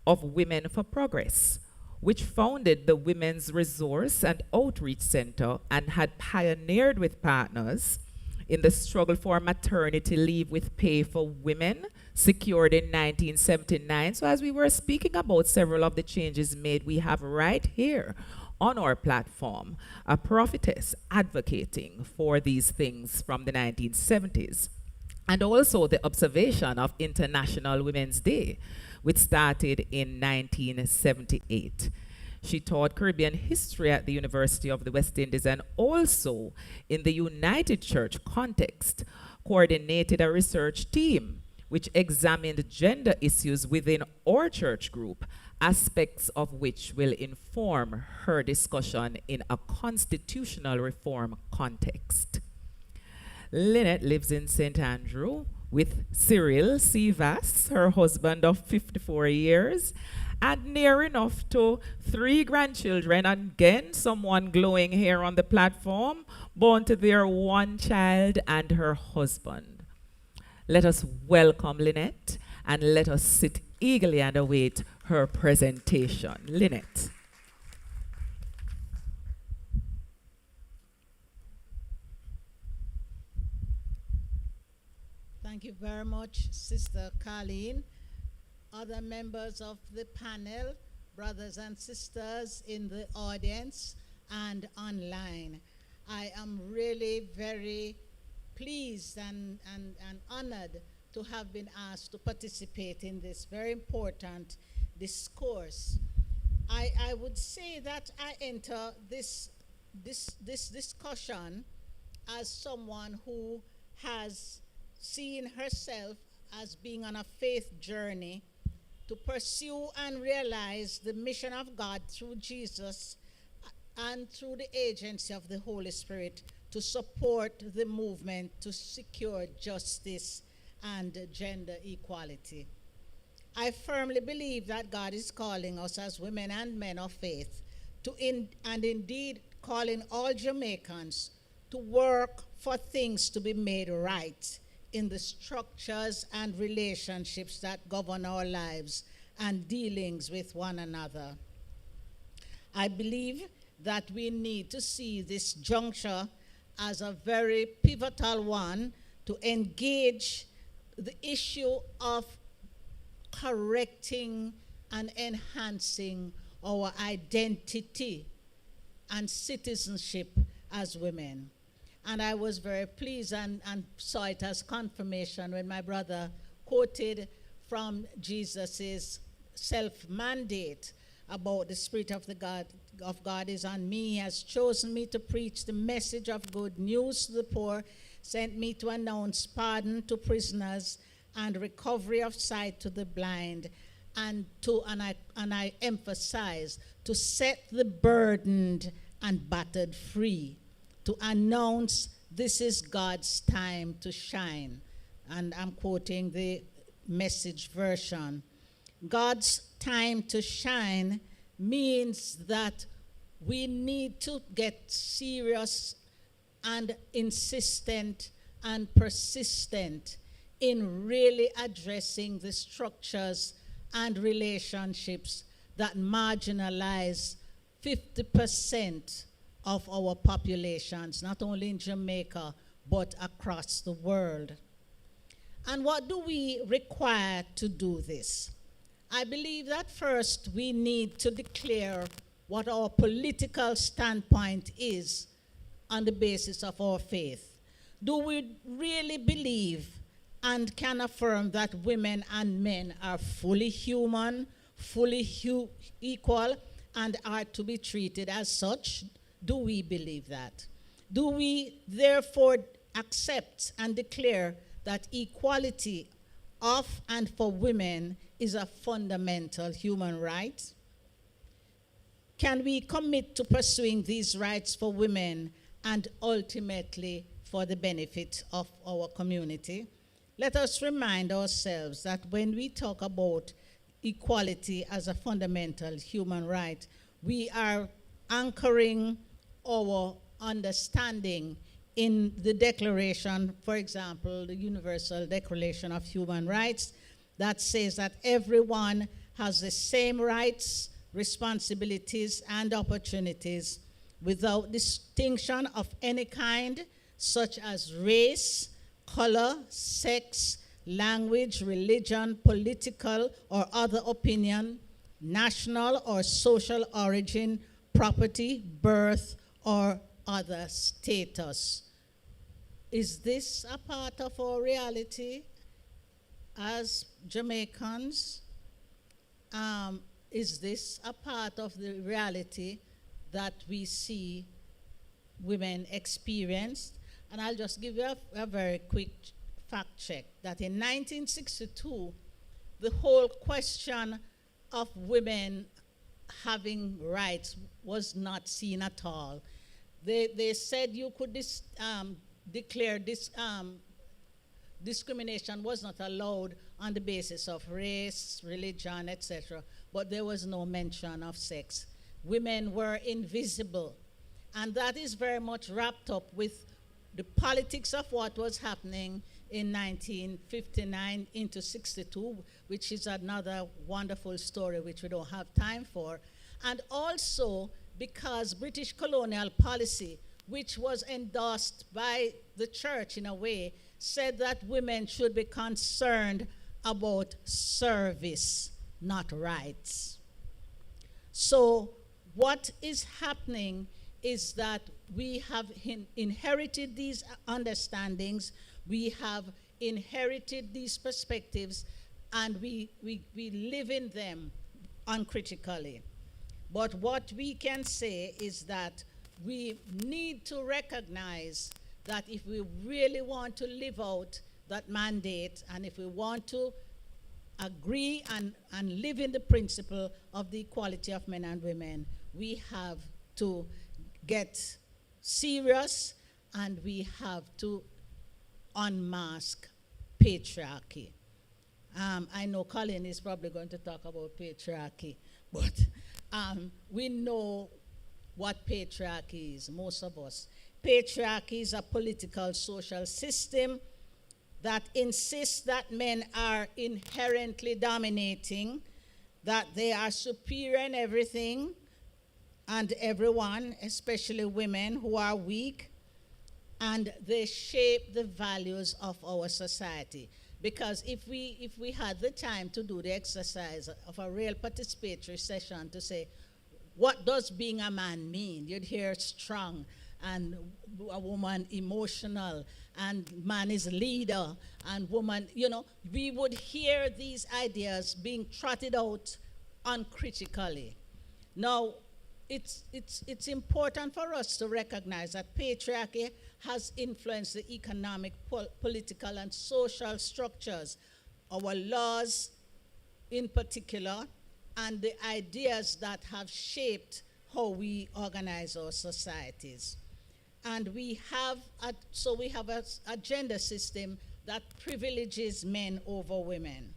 of Women for Progress, which founded the Women's Resource and Outreach Center and had pioneered with partners in the struggle for maternity leave with pay for women, secured in 1979. So as we were speaking about several of the changes made, we have right here on our platform a prophetess advocating for these things from the 1970s. And also the observation of International Women's Day, which started in 1978. She taught Caribbean history at the University of the West Indies and also in the United Church context, coordinated a research team which examined gender issues within our church group, aspects of which will inform her discussion in a constitutional reform context. Lynette lives in St. Andrew with Cyril Sivas, her husband of 54 years, and near enough to 3 grandchildren, and again, someone glowing here on the platform, born to their 1 child and her husband. Let us welcome Lynette, and let us sit eagerly and await her presentation. Lynette. Thank you very much, Sister Carleen. Other members of the panel, brothers and sisters in the audience and online. I am really very pleased and honored to have been asked to participate in this very important discourse. I would say that I enter this discussion as someone who has seen herself as being on a faith journey to pursue and realize the mission of God through Jesus and through the agency of the Holy Spirit to support the movement to secure justice and gender equality. I firmly believe that God is calling us as women and men of faith and indeed calling all Jamaicans to work for things to be made right in the structures and relationships that govern our lives and dealings with one another. I believe that we need to see this juncture as a very pivotal one to engage the issue of correcting and enhancing our identity and citizenship as women. And I was very pleased and saw it as confirmation when my brother quoted from Jesus' self-mandate about the Spirit of God is on me. He has chosen me to preach the message of good news to the poor, sent me to announce pardon to prisoners and recovery of sight to the blind, and I emphasize, to set the burdened and battered free, to announce this is God's time to shine. And I'm quoting the Message version. God's time to shine means that we need to get serious and insistent and persistent in really addressing the structures and relationships that marginalize 50% of our populations, not only in Jamaica, but across the world. And what do we require to do this? I believe that first we need to declare what our political standpoint is on the basis of our faith. Do we really believe and can affirm that women and men are fully human, fully equal, and are to be treated as such? Do we believe that? Do we therefore accept and declare that equality of and for women is a fundamental human right? Can we commit to pursuing these rights for women and ultimately for the benefit of our community? let us remind ourselves that when we talk about equality as a fundamental human right, we are anchoring our understanding in the declaration, for example, the Universal Declaration of Human Rights, that says that everyone has the same rights, responsibilities, and opportunities without distinction of any kind, such as race, color, sex, language, religion, political or other opinion, national or social origin, property, birth, or other status. Is this a part of our reality as Jamaicans? Is this a part of the reality that we see women experience? And I'll just give you a very quick fact check that in 1962, the whole question of women having rights was not seen at all. They said you could declare this discrimination was not allowed on the basis of race, religion, etc., but there was no mention of sex. Women were invisible, and that is very much wrapped up with the politics of what was happening in 1959 into 62, which is another wonderful story which we don't have time for, and also because British colonial policy, which was endorsed by the church in a way, said that women should be concerned about service, not rights. So what is happening is that we have inherited these understandings, we have inherited these perspectives, and we live in them uncritically. But what we can say is that we need to recognize that if we really want to live out that mandate, and if we want to agree and live in the principle of the equality of men and women, we have to get serious and we have to unmask patriarchy. I know Colin is probably going to talk about patriarchy, but we know what patriarchy is, most of us. Patriarchy is a political social system that insists that men are inherently dominating, that they are superior in everything and everyone, especially women who are weak, and they shape the values of our society. Because if we had the time to do the exercise of a real participatory session to say, what does being a man mean? You'd hear strong, and a woman emotional, and man is leader, and woman, we would hear these ideas being trotted out uncritically. Now, it's important for us to recognize that patriarchy has influenced the economic, political, and social structures, our laws in particular, and the ideas that have shaped how we organize our societies. And we have a gender system that privileges men over women.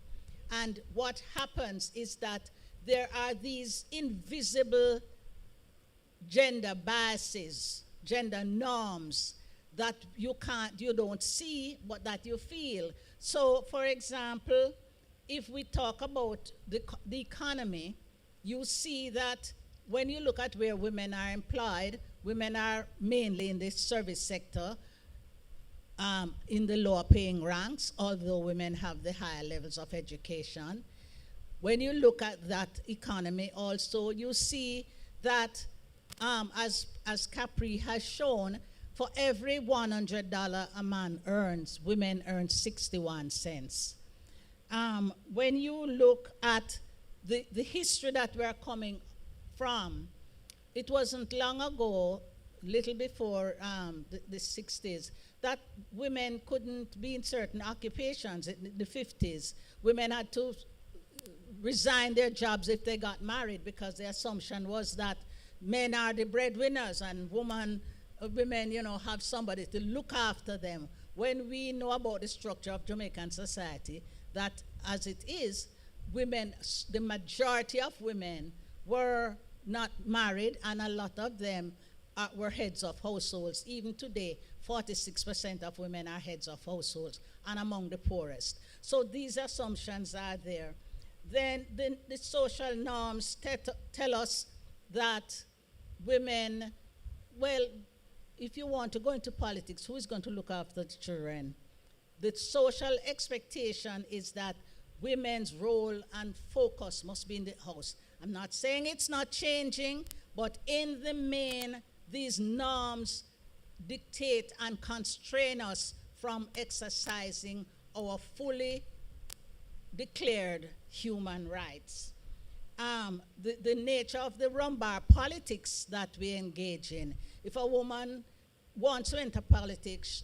And what happens is that there are these invisible gender biases, gender norms that you don't see, but that you feel. So, for example, if we talk about the economy, you see that when you look at where women are employed, women are mainly in the service sector, in the lower paying ranks, although women have the higher levels of education. When you look at that economy also, you see that as Capri has shown, for every $100 a man earns, women earn 61 cents. When you look at the history that we're coming from, it wasn't long ago, little before the 60s, that women couldn't be in certain occupations. In the 50s, women had to resign their jobs if they got married because the assumption was that men are the breadwinners and women, have somebody to look after them. when we know about the structure of Jamaican society, that as it is, women, the majority of women were not married, and a lot of them were heads of households. Even today, 46% of women are heads of households and among the poorest. So these assumptions are there. Then the social norms tell us that women, well, if you want to go into politics, who is going to look after the children? The social expectation is that women's role and focus must be in the house. I'm not saying it's not changing, but in the main, these norms dictate and constrain us from exercising our fully declared human rights. The nature of the rumbar politics that we engage in. If a woman wants to enter politics,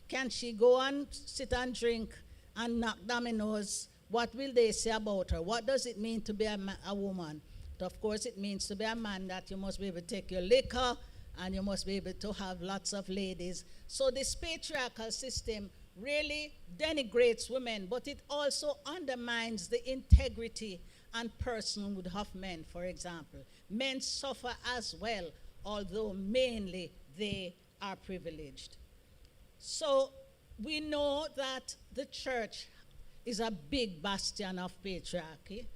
can she go and sit and drink and knock dominoes? What will they say about her? What does it mean to be a woman? Of course, it means to be a man that you must be able to take your liquor and you must be able to have lots of ladies. So this patriarchal system really denigrates women, but it also undermines the integrity and personhood of men, for example. Men suffer as well, although mainly they are privileged. So we know that the church is a big bastion of patriarchy.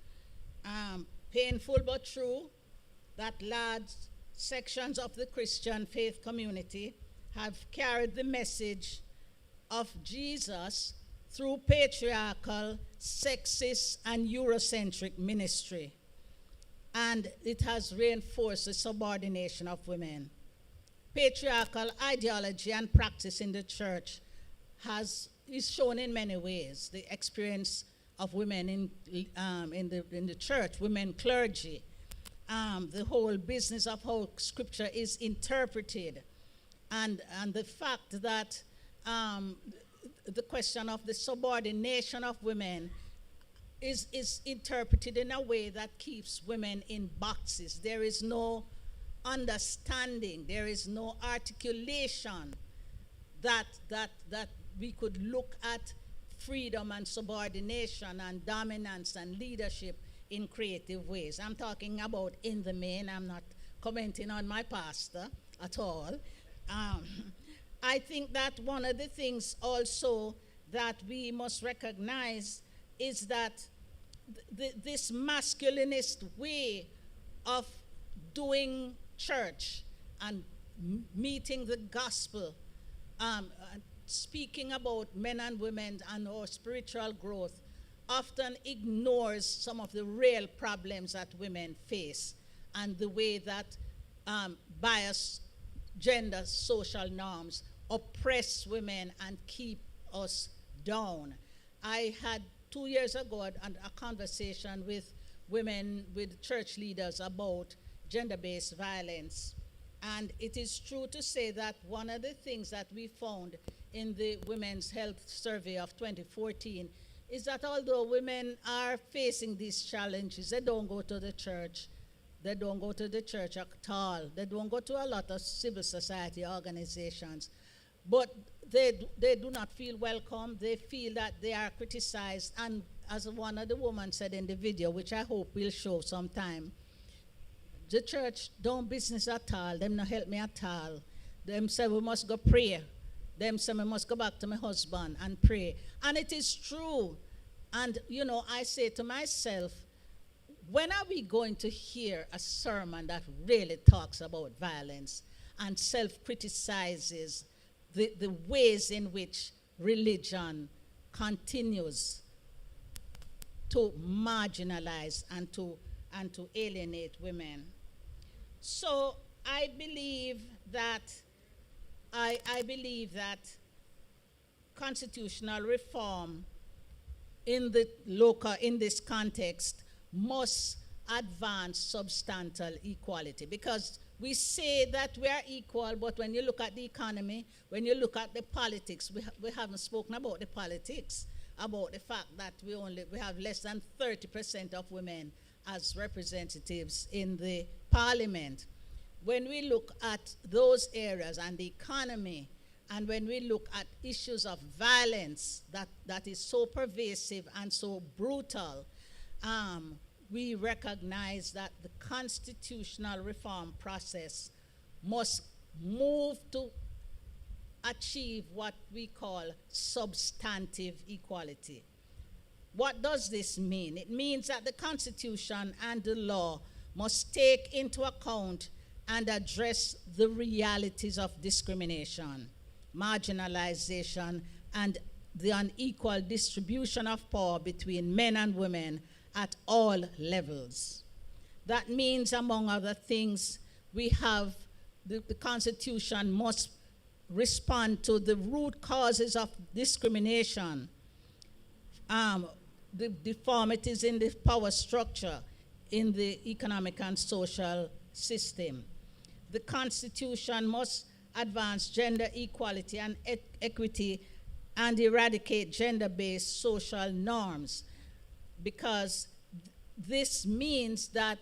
Painful but true that large sections of the Christian faith community have carried the message of Jesus through patriarchal, sexist, and Eurocentric ministry. And it has reinforced the subordination of women. Patriarchal ideology and practice in the church is shown in many ways. The experience of women in the church, women clergy, the whole business of how scripture is interpreted, and the fact that the question of the subordination of women is interpreted in a way that keeps women in boxes. There is no understanding, there is no articulation that we could look at freedom and subordination and dominance and leadership in creative ways. I'm talking about in the main. I'm not commenting on my pastor at all. I think that one of the things also that we must recognize is that this masculinist way of doing church and meeting the gospel, speaking about men and women and our spiritual growth, often ignores some of the real problems that women face and the way that biased gender social norms oppress women and keep us down. I had 2 years ago a conversation with women, with church leaders about gender-based violence. And it is true to say that one of the things that we found in the Women's Health Survey of 2014 is that although women are facing these challenges, they don't go to the church. They don't go to the church at all. They don't go to a lot of civil society organizations. But they do not feel welcome. They feel that they are criticized. And as one of the women said in the video, which I hope we'll show sometime, the church don't business at all. Them not help me at all. Them say we must go pray. Them say we must go back to my husband and pray. And it is true. And, I say to myself, when are we going to hear a sermon that really talks about violence and self-criticizes the ways in which religion continues to marginalize and to alienate women? So I believe that constitutional reform in this context must advance substantial equality, because we say that we are equal, but when you look at the economy, when you look at the politics, we haven't spoken about the politics, about the fact that we have less than 30% of women as representatives in the parliament. When we look at those areas and the economy, And when we look at issues of violence that is so pervasive and so brutal, we recognize that the constitutional reform process must move to achieve what we call substantive equality. What does this mean? It means that the Constitution and the law must take into account and address the realities of discrimination, marginalization, and the unequal distribution of power between men and women at all levels. That means, among other things, we have the Constitution must respond to the root causes of discrimination, the deformities in the power structure in the economic and social system. The Constitution must advance gender equality and equity and eradicate gender-based social norms, because this means that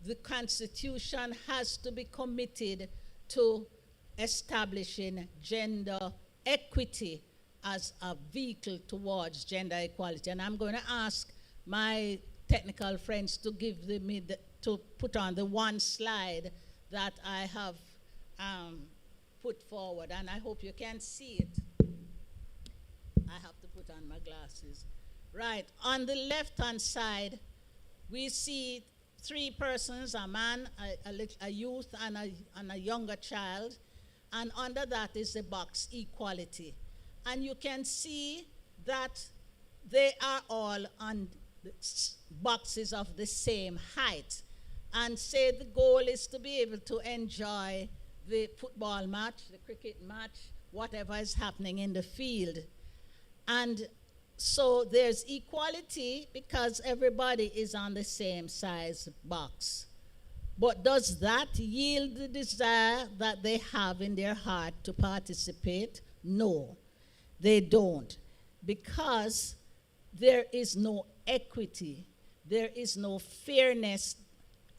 the Constitution has to be committed to establishing gender equity as a vehicle towards gender equality. And I'm going to ask my technical friends to to put on the one slide that I have put forward, and I hope you can see it. I have to put on my glasses. Right, on the left-hand side, we see three persons, a man, a youth, and a younger child, and under that is the box equality. And you can see that they are all on the boxes of the same height. And say the goal is to be able to enjoy the football match, the cricket match, whatever is happening in the field. And so there's equality because everybody is on the same size box. But does that yield the desire that they have in their heart to participate? No, they don't. Because there is no equity, there is no fairness,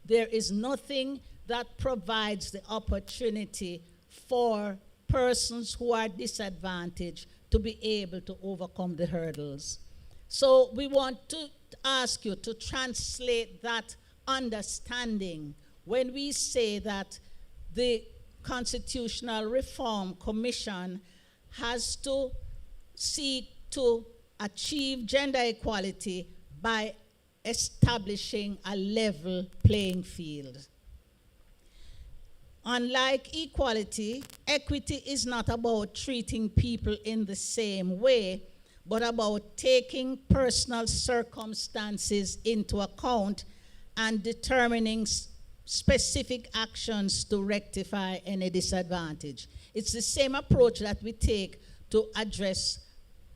there is nothing that provides the opportunity for persons who are disadvantaged to be able to overcome the hurdles. So we want to ask you to translate that understanding when we say that the Constitutional Reform Commission has to seek to achieve gender equality by establishing a level playing field. Unlike equality, equity is not about treating people in the same way, but about taking personal circumstances into account and determining specific actions to rectify any disadvantage. It's the same approach that we take to address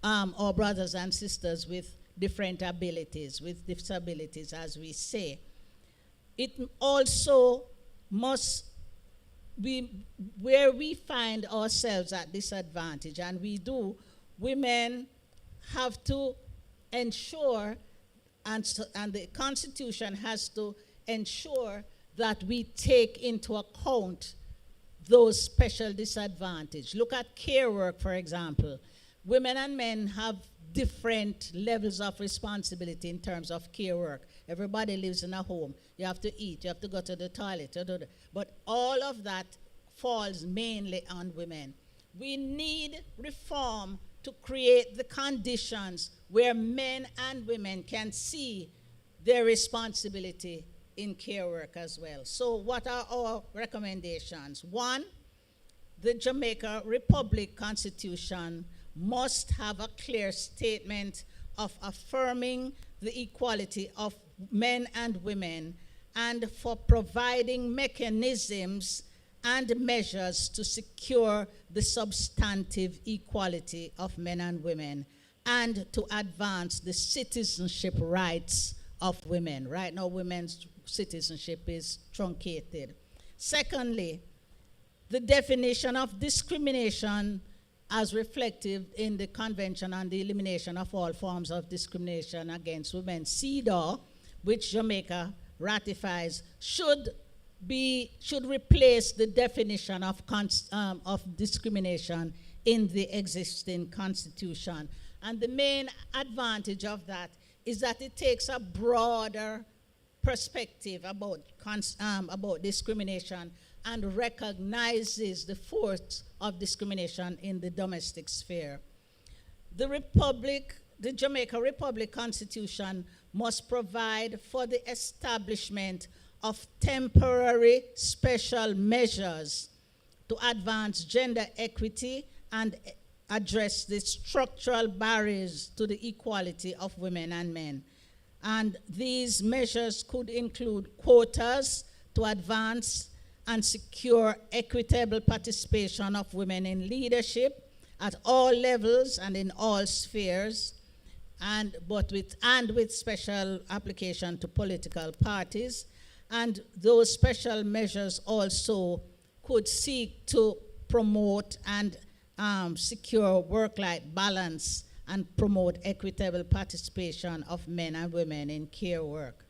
our brothers and sisters with different abilities, with disabilities, as we say. It also must be where we find ourselves at disadvantage, and we do, women have to ensure, and the Constitution has to ensure that we take into account those special disadvantages. Look at care work, for example. Women and men have different levels of responsibility in terms of care work. Everybody lives in a home. You have to eat, you have to go to the toilet, but all of that falls mainly on women. We need reform to create the conditions where men and women can see their responsibility in care work as well. So what are our recommendations? One, the Jamaica Republic Constitution must have a clear statement of affirming the equality of men and women and for providing mechanisms and measures to secure the substantive equality of men and women and to advance the citizenship rights of women. Right now, women's citizenship is truncated. Secondly, the definition of discrimination as reflected in the Convention on the Elimination of All Forms of Discrimination Against Women, CEDAW, which Jamaica ratifies, should replace the definition of discrimination in the existing constitution. And the main advantage of that is that it takes a broader perspective about discrimination and recognizes the force of discrimination in the domestic sphere. The Jamaica Republic Constitution must provide for the establishment of temporary special measures to advance gender equity and address the structural barriers to the equality of women and men. And these measures could include quotas to advance and secure equitable participation of women in leadership at all levels and in all spheres, with special application to political parties. And those special measures also could seek to promote and secure work-life balance and promote equitable participation of men and women in care work.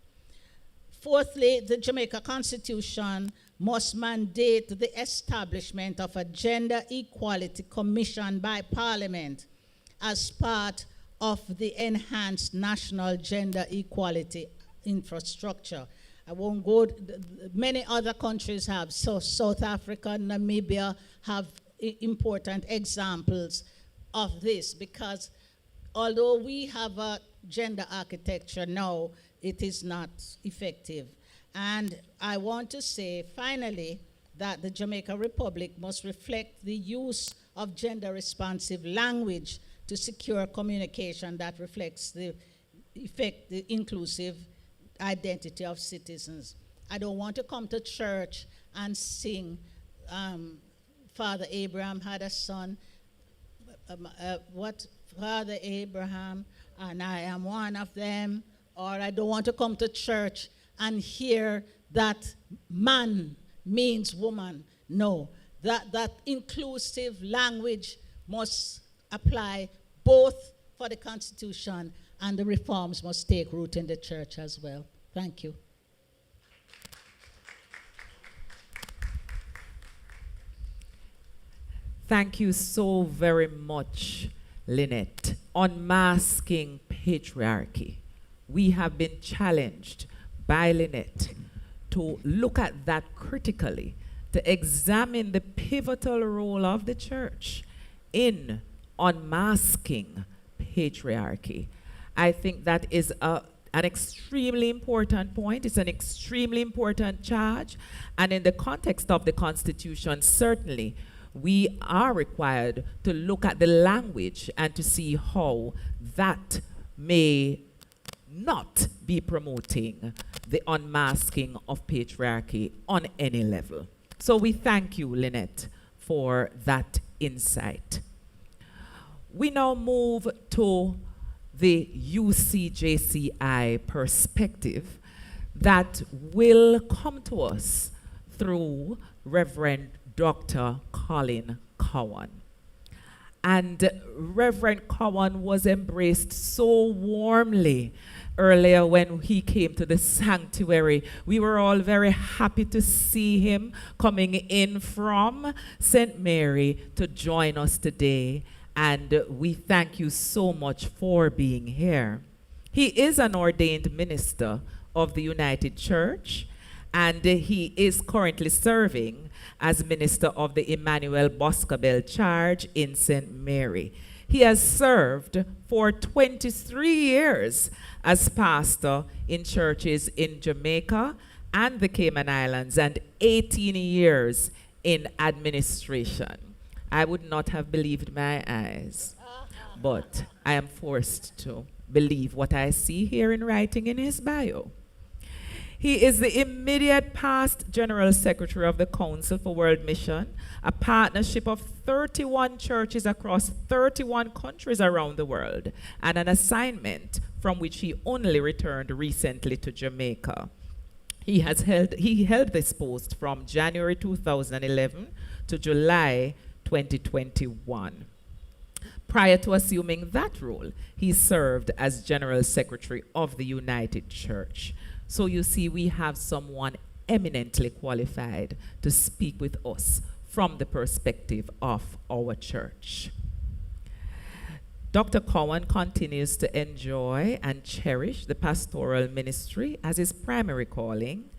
Fourthly, the Jamaica Constitution must mandate the establishment of a Gender Equality Commission by Parliament as part of the enhanced national gender equality infrastructure. I won't go, many other countries have, so South Africa, Namibia have important examples of this, because although we have a gender architecture now, it is not effective. And I want to say, finally, that the Jamaica Republic must reflect the use of gender-responsive language to secure communication that reflects the inclusive identity of citizens. I don't want to come to church and sing, Father Abraham had a son, Father Abraham, and I am one of them. Or I don't want to come to church and hear that man means woman. No, that inclusive language must apply both for the Constitution, and the reforms must take root in the church as well. Thank you. Thank you so very much, Lynette. Unmasking patriarchy. We have been challenged by Lynette to look at that critically, to examine the pivotal role of the church in unmasking patriarchy. I think that is an extremely important point. It's an extremely important charge. And in the context of the Constitution, certainly, we are required to look at the language and to see how that may not be promoting the unmasking of patriarchy on any level. So we thank you, Lynette, for that insight. We now move to the UCJCI perspective that will come to us through Reverend Dr. Colin Cowan. And Reverend Cowan was embraced so warmly earlier when he came to the sanctuary. We were all very happy to see him coming in from St. Mary to join us today. And we thank you so much for being here. He is an ordained minister of the United Church, and he is currently serving as minister of the Emmanuel Boscobel Charge in St. Mary. He has served for 23 years as pastor in churches in Jamaica and the Cayman Islands, and 18 years in administration. I would not have believed my eyes, but I am forced to believe what I see here in writing in his bio. He is the immediate past General Secretary of the Council for World Mission, a partnership of 31 churches across 31 countries around the world, and an assignment from which he only returned recently to Jamaica. He held this post from January 2011 to July 2021. Prior to assuming that role, he served as General Secretary of the United Church. So you see, we have someone eminently qualified to speak with us from the perspective of our church. Dr. Cowan continues to enjoy and cherish the pastoral ministry as his primary calling,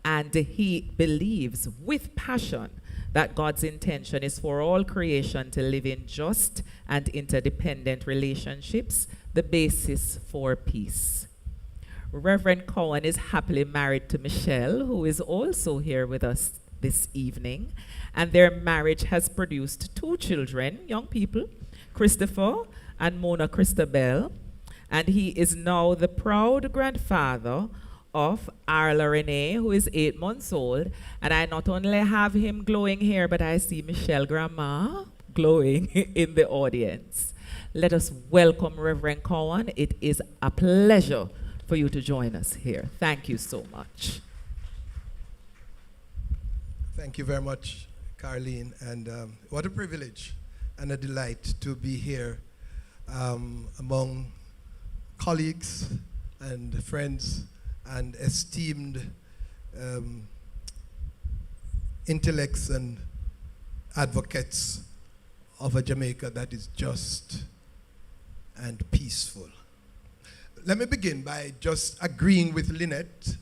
and he believes with passion that God's intention is for all creation to live in just and interdependent relationships, the basis for peace. Reverend Cowan is happily married to Michelle, who is also here with us this evening, and their marriage has produced 2 children, young people, Christopher and Mona Christabel, and he is now the proud grandfather of Arla Renee, who is 8 months old, and I not only have him glowing here, but I see Michelle Grandma glowing in the audience. Let us welcome Reverend Cowan. It is a pleasure for you to join us here. Thank you so much. Thank you very much, Carleen, and what a privilege and a delight to be here among colleagues and friends and esteemed intellects and advocates of a Jamaica that is just and peaceful. Let me begin by just agreeing with Lynette,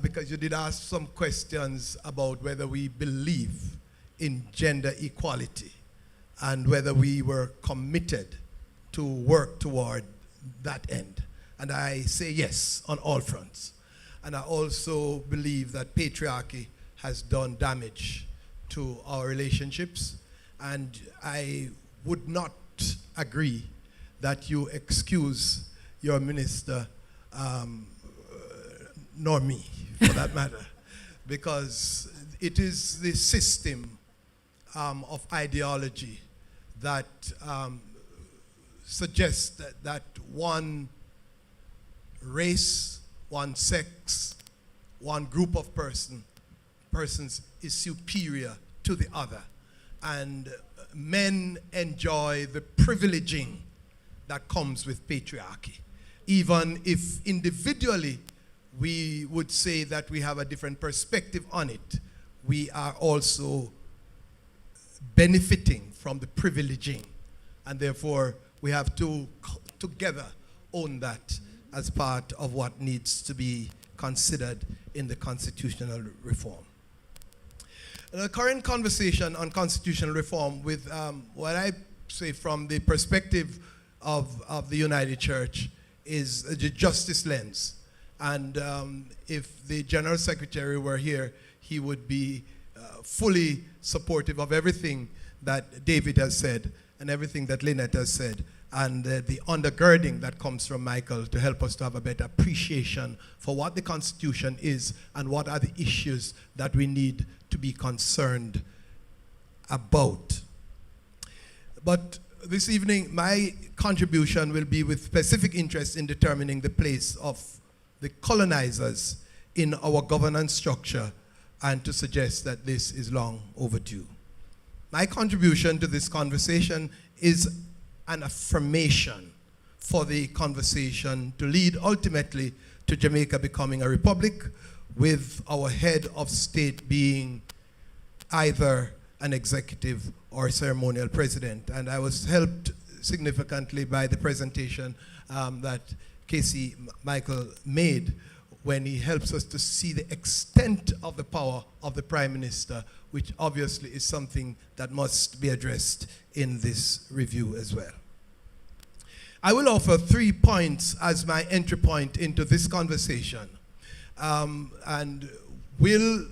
because you did ask some questions about whether we believe in gender equality and whether we were committed to work toward that end. And I say yes on all fronts. And I also believe that patriarchy has done damage to our relationships. And I would not agree that you excuse your minister, nor me, for that matter, because it is the system of ideology that suggests that one race, one sex, one group of persons is superior to the other. And men enjoy the privileging that comes with patriarchy. Even if individually we would say that we have a different perspective on it, we are also benefiting from the privileging. And therefore, we have to together own that as part of what needs to be considered in the constitutional reform. The current conversation on constitutional reform with what I say from the perspective of the United Church is the justice lens. And if the General Secretary were here, he would be fully supportive of everything that David has said and everything that Lynette has said, and the undergirding that comes from Michael to help us to have a better appreciation for what the Constitution is and what are the issues that we need to be concerned about. But this evening, my contribution will be with specific interest in determining the place of the colonizers in our governance structure and to suggest that this is long overdue. My contribution to this conversation is an affirmation for the conversation to lead ultimately to Jamaica becoming a republic with our head of state being either an executive or a ceremonial president. And I was helped significantly by the presentation that Casey Michael made when he helps us to see the extent of the power of the Prime Minister, which obviously is something that must be addressed in this review as well. I will offer 3 points as my entry point into this conversation. And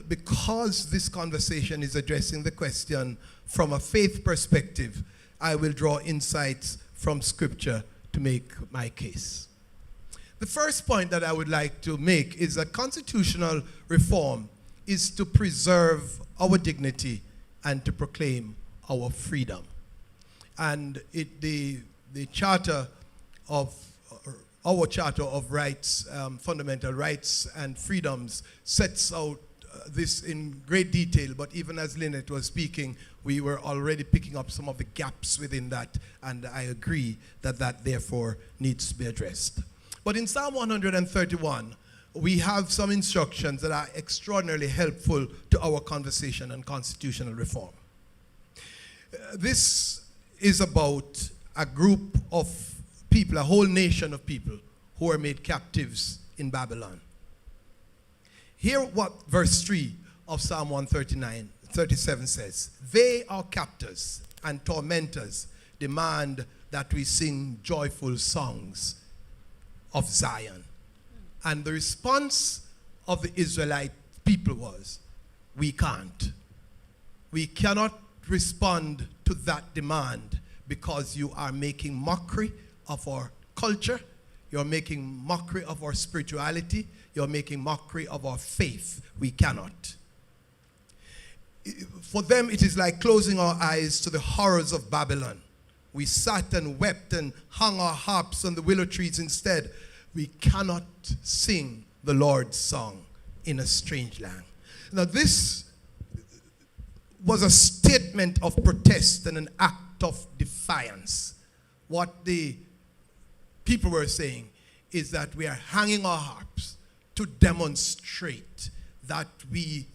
because this conversation is addressing the question from a faith perspective, I will draw insights from Scripture to make my case. The first point that I would like to make is that constitutional reform is to preserve our dignity and to proclaim our freedom. And the charter of our Charter of Rights, Fundamental Rights and Freedoms sets out this in great detail, but even as Lynette was speaking, we were already picking up some of the gaps within that, and I agree that that therefore needs to be addressed. But in Psalm 131, we have some instructions that are extraordinarily helpful to our conversation on constitutional reform. This is about a group of people, a whole nation of people who were made captives in Babylon. Hear what verse 3 of Psalm 137 says. They, our captors and tormentors, demand that we sing joyful songs of Zion. And the response of the Israelite people was, we can't. We cannot respond to that demand because you are making mockery of our culture, you're making mockery of our spirituality, you're making mockery of our faith. We cannot. For them, it is like closing our eyes to the horrors of Babylon. We sat and wept and hung our harps on the willow trees instead. We cannot sing the Lord's song in a strange land. Now, this was a statement of protest and an act of defiance. What the people were saying is that we are hanging our harps to demonstrate that we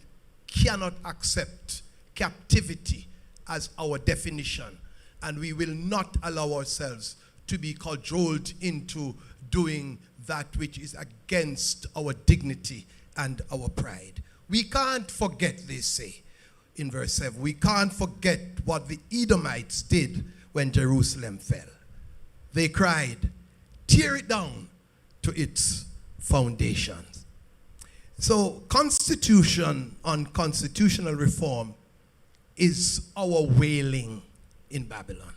cannot accept captivity as our definition, and we will not allow ourselves to be cajoled into doing that which is against our dignity and our pride. We can't forget, they say in verse 7, we can't forget what the Edomites did when Jerusalem fell. They cried, tear it down to its foundations. So constitution on constitutional reform is our wailing in Babylon.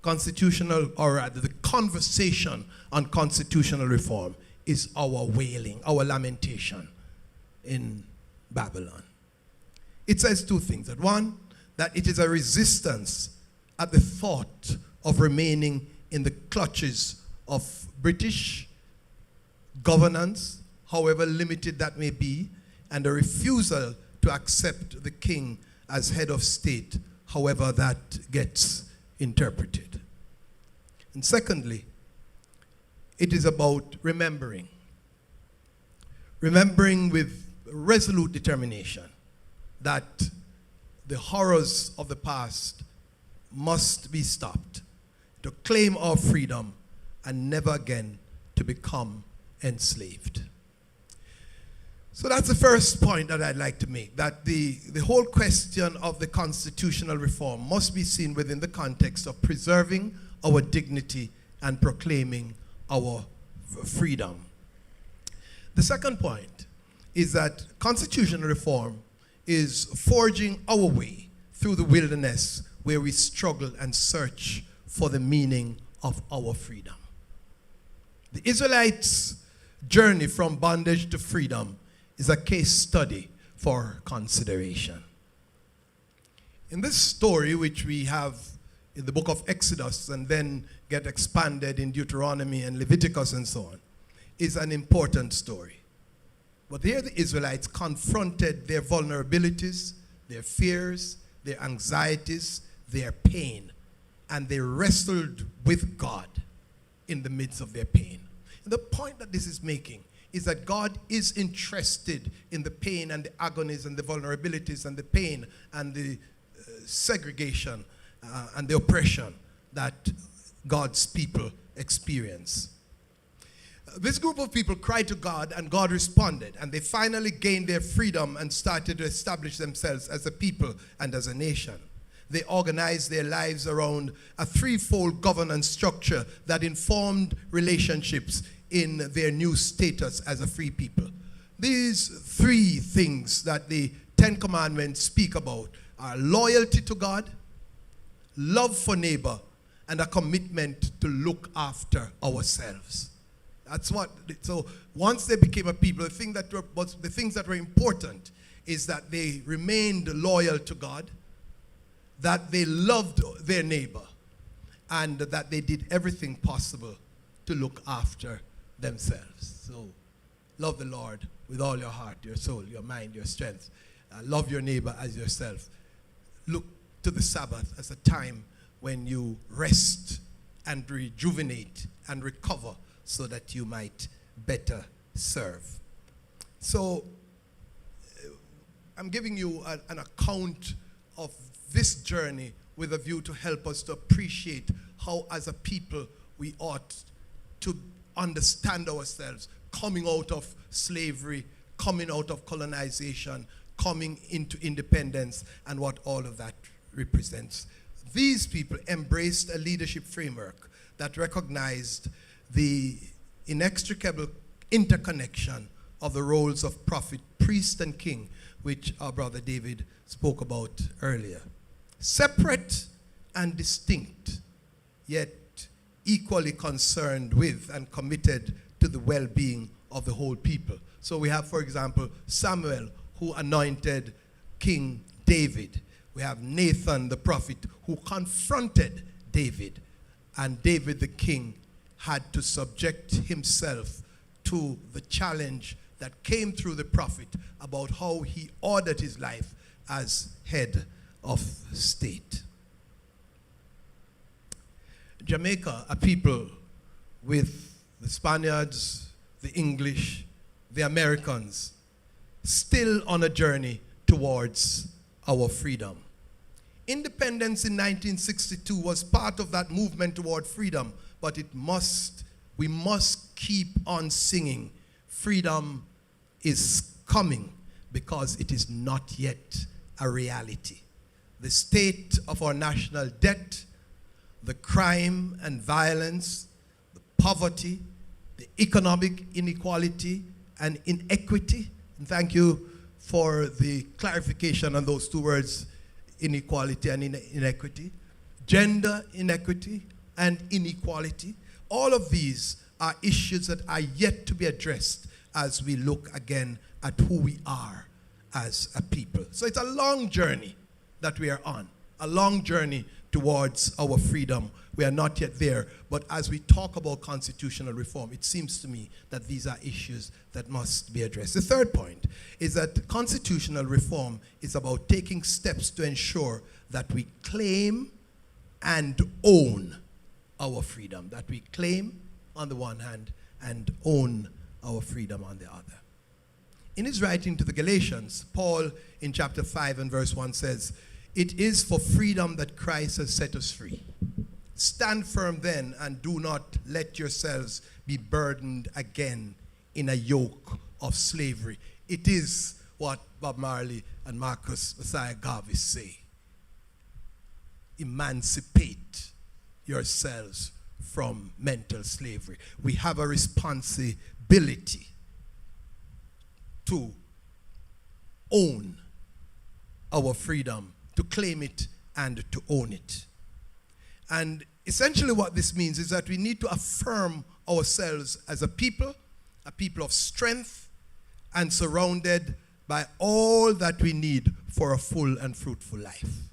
Constitutional, or rather the conversation on constitutional reform is our wailing, our lamentation in Babylon. It says two things. That one, that it is a resistance at the thought of remaining in the clutches of British governance, however limited that may be, and a refusal to accept the king as head of state, however that gets interpreted. And secondly, it is about remembering. Remembering with resolute determination that the horrors of the past must be stopped, to claim our freedom and never again to become enslaved. So that's the first point that I'd like to make, that the whole question of the constitutional reform must be seen within the context of preserving our dignity and proclaiming our freedom. The second point is that constitutional reform is forging our way through the wilderness where we struggle and search for the meaning of our freedom. The Israelites' journey from bondage to freedom is a case study for consideration. In this story, which we have in the book of Exodus and then get expanded in Deuteronomy and Leviticus and so on, is an important story. But here the Israelites confronted their vulnerabilities, their fears, their anxieties, their pain, and they wrestled with God in the midst of their pain. And the point that this is making is that God is interested in the pain and the agonies and the vulnerabilities and the pain and the segregation and the oppression that God's people experience. This group of people cried to God, and God responded, and they finally gained their freedom and started to establish themselves as a people and as a nation. They organized their lives around a threefold governance structure that informed relationships in their new status as a free people. These three things that the Ten Commandments speak about are loyalty to God, love for neighbor, and a commitment to look after ourselves. That's what, so once they became a people, the things that were important is that they remained loyal to God, that they loved their neighbor, and that they did everything possible to look after themselves. So love the Lord with all your heart, your soul, your mind, your strength. Love your neighbor as yourself. Look to the Sabbath as a time when you rest and rejuvenate and recover so that you might better serve. So I'm giving you an account of this journey with a view to help us to appreciate how, as a people, we ought to understand ourselves coming out of slavery, coming out of colonization, coming into independence, and what all of that represents. These people embraced a leadership framework that recognized the inextricable interconnection of the roles of prophet, priest, and king, which our brother David spoke about earlier. Separate and distinct, yet equally concerned with and committed to the well-being of the whole people. So we have, for example, Samuel, who anointed King David. We have Nathan, the prophet, who confronted David. And David, the king, had to subject himself to the challenge that came through the prophet about how he ordered his life as head of state. Jamaica, a people with the Spaniards, the English, the Americans, still on a journey towards our freedom. Independence in 1962 was part of that movement toward freedom, but we must keep on singing, freedom is coming, because it is not yet a reality. The state of our national debt, the crime and violence, the poverty, the economic inequality and inequity. And thank you for the clarification on those two words, inequality and inequity. Gender inequity and inequality. All of these are issues that are yet to be addressed as we look again at who we are as a people. So it's a long journey that we are on, a long journey towards our freedom. We are not yet there, but as we talk about constitutional reform, it seems to me that these are issues that must be addressed. The third point is that constitutional reform is about taking steps to ensure that we claim and own our freedom, that we claim on the one hand and own our freedom on the other. In his writing to the Galatians, Paul in chapter 5 and verse 1 says, "It is for freedom that Christ has set us free. Stand firm then, and do not let yourselves be burdened again in a yoke of slavery." It is what Bob Marley and Marcus Messiah Garvey say. Emancipate yourselves from mental slavery. We have a responsibility to own our freedom, to claim it and to own it. And essentially what this means is that we need to affirm ourselves as a people of strength, and surrounded by all that we need for a full and fruitful life.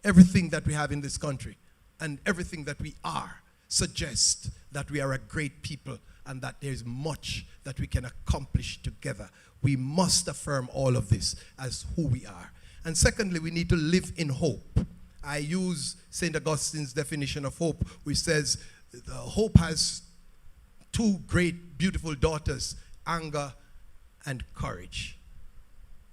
Everything that we have in this country and everything that we are suggests that we are a great people and that there is much that we can accomplish together. We must affirm all of this as who we are. And secondly, we need to live in hope. I use St. Augustine's definition of hope, which says hope has two great, beautiful daughters, anger and courage.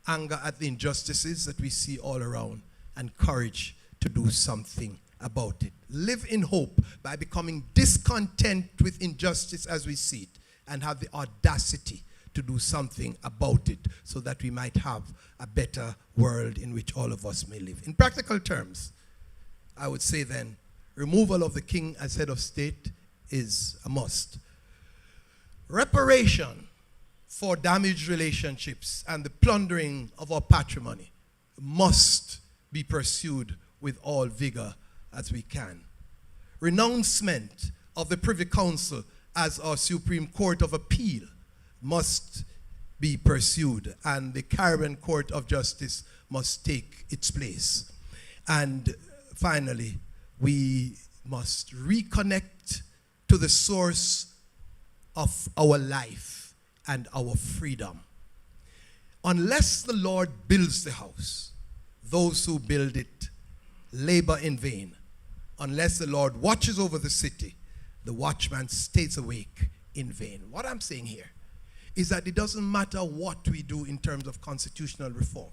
Anger at the injustices that we see all around, and courage to do something about it. Live in hope by becoming discontent with injustice as we see it, and have the audacity to do something about it so that we might have a better world in which all of us may live. In practical terms, I would say then, removal of the king as head of state is a must. Reparation for damaged relationships and the plundering of our patrimony must be pursued with all vigor as we can. Renouncement of the Privy Council as our Supreme Court of Appeal must be pursued, and the Caribbean Court of Justice must take its place. And finally, we must reconnect to the source of our life and our freedom. Unless the Lord builds the house, those who build it labor in vain. Unless the Lord watches over the city, the watchman stays awake in vain. What I'm saying here is that it doesn't matter what we do in terms of constitutional reform.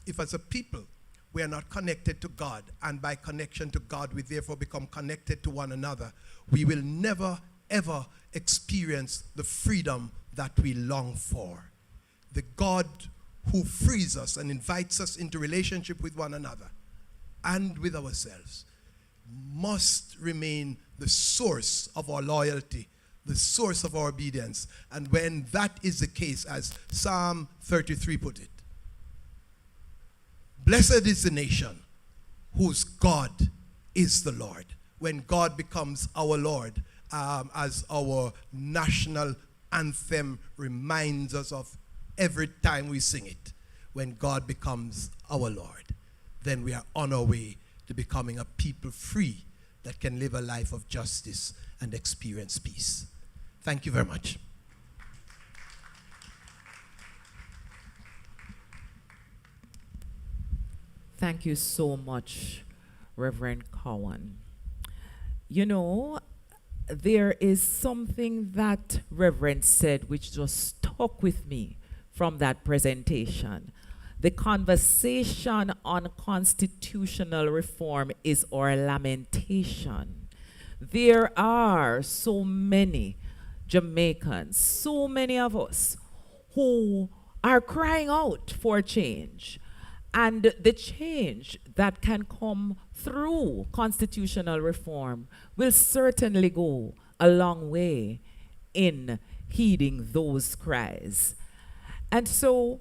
If as a people we are not connected to God, and by connection to God we therefore become connected to one another, we will never ever experience the freedom that we long for. The God who frees us and invites us into relationship with one another and with ourselves must remain the source of our loyalty, the source of our obedience. And when that is the case, as Psalm 33 put it, blessed is the nation whose God is the Lord. When God becomes our Lord, as our national anthem reminds us of every time we sing it, when God becomes our Lord, then we are on our way to becoming a people free that can live a life of justice and experience peace. Thank you very much. Thank you so much, Reverend Cowan. You know, there is something that Reverend said which just stuck with me from that presentation. The conversation on constitutional reform is our lamentation. There are so many Jamaicans, so many of us, who are crying out for change. And the change that can come through constitutional reform will certainly go a long way in heeding those cries. And so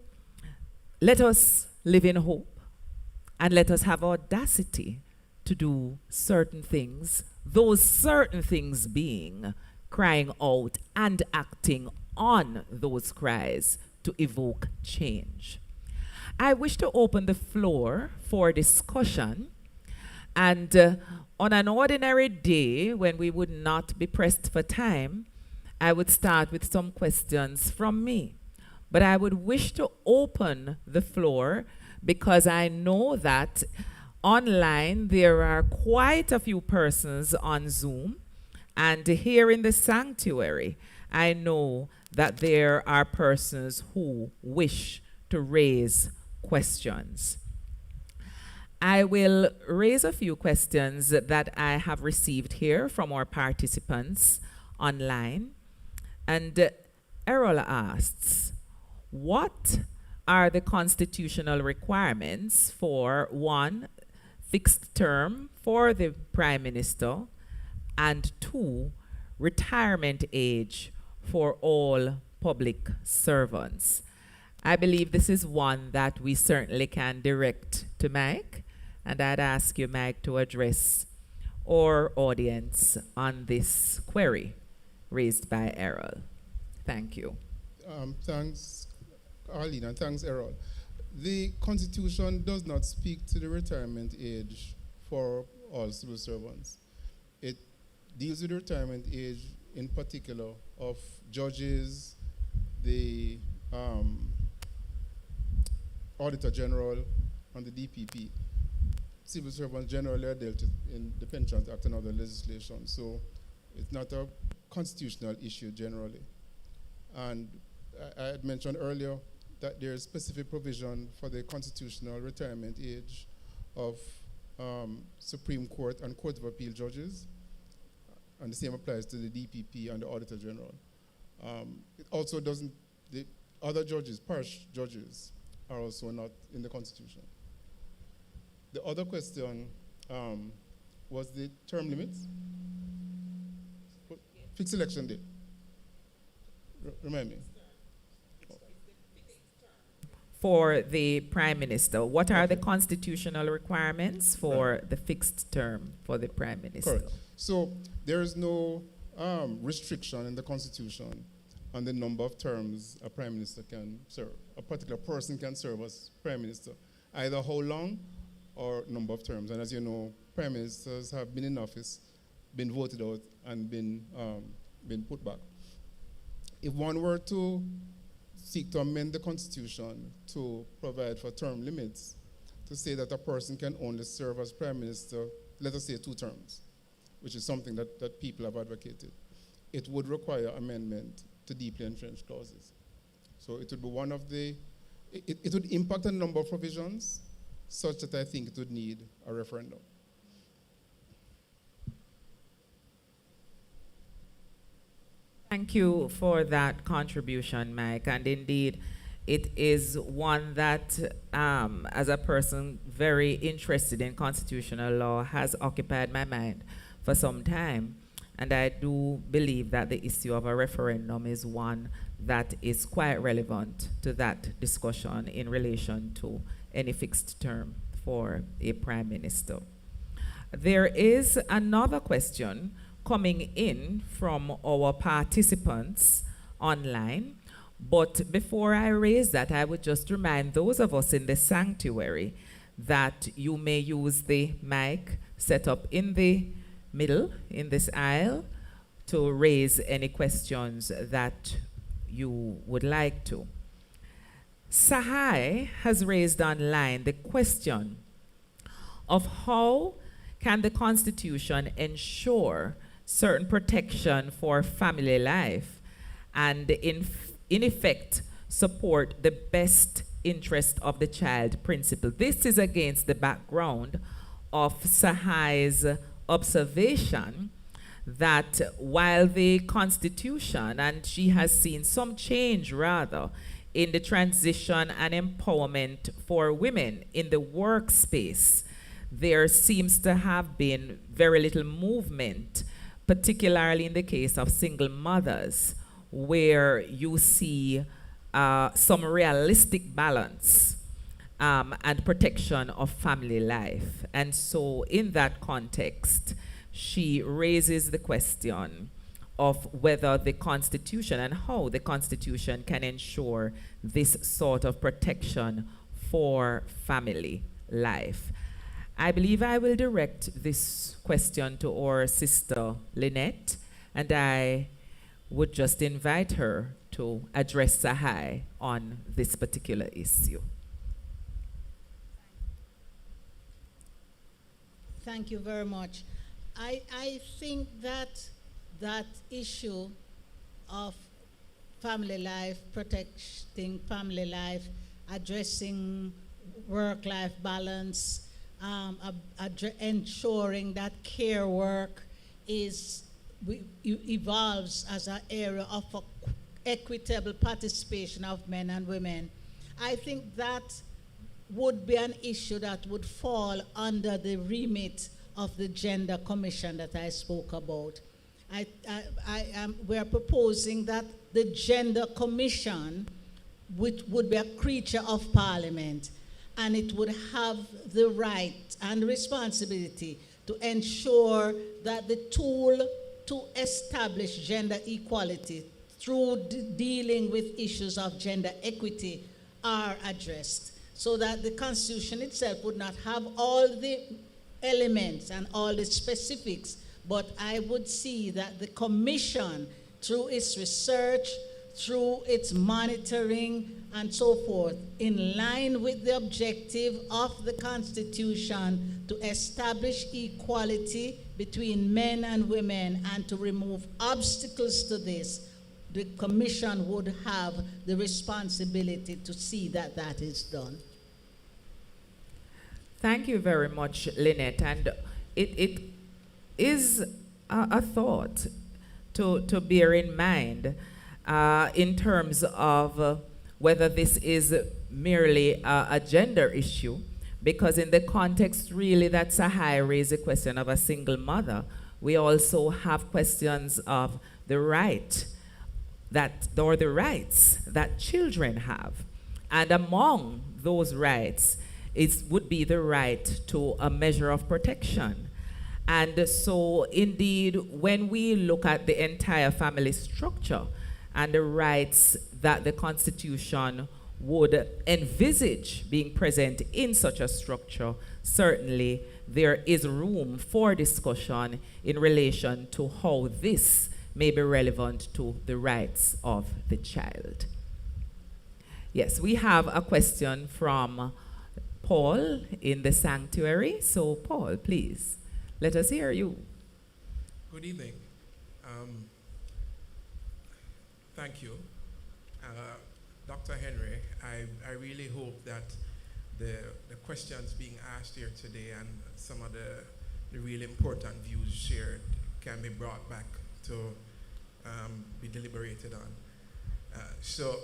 let us live in hope, and let us have audacity to do certain things, those certain things being crying out and acting on those cries to evoke change. I wish to open the floor for discussion, and on an ordinary day when we would not be pressed for time, I would start with some questions from me. But I would wish to open the floor because I know that online there are quite a few persons on Zoom, and here in the sanctuary, I know that there are persons who wish to raise questions. I will raise a few questions that I have received here from our participants online. And Errol asks, what are the constitutional requirements for one, fixed term for the Prime Minister, and two, retirement age for all public servants? I believe this is one that we certainly can direct to Mike, and I'd ask you, Mike, to address our audience on this query raised by Errol. Thank you. Thanks, Arlene, and thanks, Errol. The Constitution does not speak to the retirement age for all civil servants. It deals with the retirement age in particular of judges, the Auditor General, and the DPP. Civil servants generally are dealt with in the Pensions Act and other legislation, so it's not a constitutional issue generally. And I had mentioned earlier that there is specific provision for the constitutional retirement age of Supreme Court and Court of Appeal judges, and the same applies to the DPP and the Auditor General. It also doesn't, the other judges, parish judges, are also not in the Constitution. The other question was the term limits. Fixed election date. Remind me. For the Prime Minister, what are the constitutional requirements for the fixed term for the Prime Minister? Correct. So there is no restriction in the Constitution on the number of terms a Prime Minister can serve. A particular person can serve as Prime Minister, either how long or number of terms. And as you know, Prime Ministers have been in office, been voted out, and been put back. If one were to seek to amend the Constitution to provide for term limits, to say that a person can only serve as Prime Minister, let us say 2 terms, which is something that people have advocated, it would require amendment to deeply entrenched clauses. So it would be one of the, it would impact a number of provisions such that I think it would need a referendum. Thank you for that contribution, Mike. And indeed, it is one that, as a person very interested in constitutional law, has occupied my mind for some time. And I do believe that the issue of a referendum is one that is quite relevant to that discussion in relation to any fixed term for a prime minister. There is another question coming in from our participants online. But before I raise that, I would just remind those of us in the sanctuary that you may use the mic set up in the middle, in this aisle, to raise any questions that you would like to. Sahai has raised online the question of how can the Constitution ensure certain protection for family life and in effect support the best interest of the child principle. This is against the background of Sahai's observation that while the Constitution, and she has seen some change rather in the transition and empowerment for women in the workspace, there seems to have been very little movement, particularly in the case of single mothers, where you see some realistic balance and protection of family life. And so in that context, she raises the question of whether the Constitution and how the Constitution can ensure this sort of protection for family life. I believe I will direct this question to our sister Lynette, and I would just invite her to address Sahai on this particular issue. Thank you very much. I think that that issue of family life, protecting family life, addressing work-life balance, ensuring that care work evolves as an area of equitable participation of men and women. I think that would be an issue that would fall under the remit of the Gender Commission that I spoke about. We're proposing that the Gender Commission, which would be a creature of Parliament, and it would have the right and responsibility to ensure that the tool to establish gender equality through dealing with issues of gender equity are addressed, so that the Constitution itself would not have all the elements and all the specifics, but I would see that the Commission, through its research, through its monitoring, and so forth, in line with the objective of the Constitution to establish equality between men and women and to remove obstacles to this, the Commission would have the responsibility to see that that is done. Thank you very much, Lynette. And it is a thought to bear in mind in terms of whether this is merely a gender issue, because in the context really that Sahai raised the question of a single mother, we also have questions of the right or the rights that children have. And among those rights would be the right to a measure of protection. And so indeed, when we look at the entire family structure and the rights that the Constitution would envisage being present in such a structure, certainly there is room for discussion in relation to how this may be relevant to the rights of the child. Yes, we have a question from Paul in the sanctuary. So Paul, please, let us hear you. Good evening. Thank you. Dr. Henry, I really hope that the questions being asked here today and some of the really important views shared can be brought back to be deliberated on. So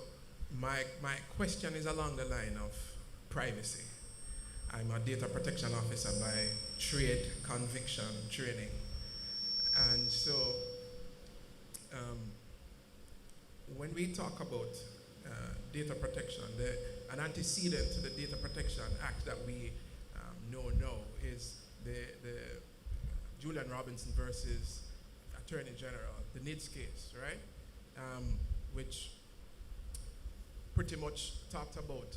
my question is along the line of privacy. I'm a data protection officer by trade, conviction, training. And so when we talk about data protection, an antecedent to the Data Protection Act that we know now is the Julian Robinson versus Attorney General, the NIDS case, right? Which pretty much talked about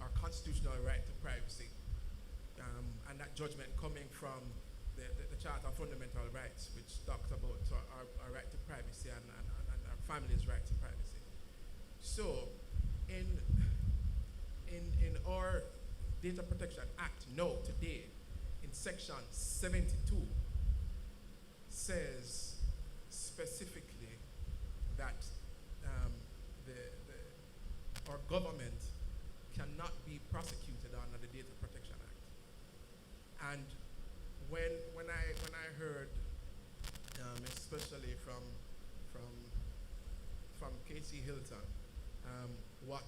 our constitutional right to privacy, and that judgment coming from the Charter of Fundamental Rights, which talks about our right to privacy and our family's right to privacy. So, in our Data Protection Act, now, today, in Section 72, says specifically that our government cannot be prosecuted under the Data Protection Act. And when I heard, especially from Casey Hilton, what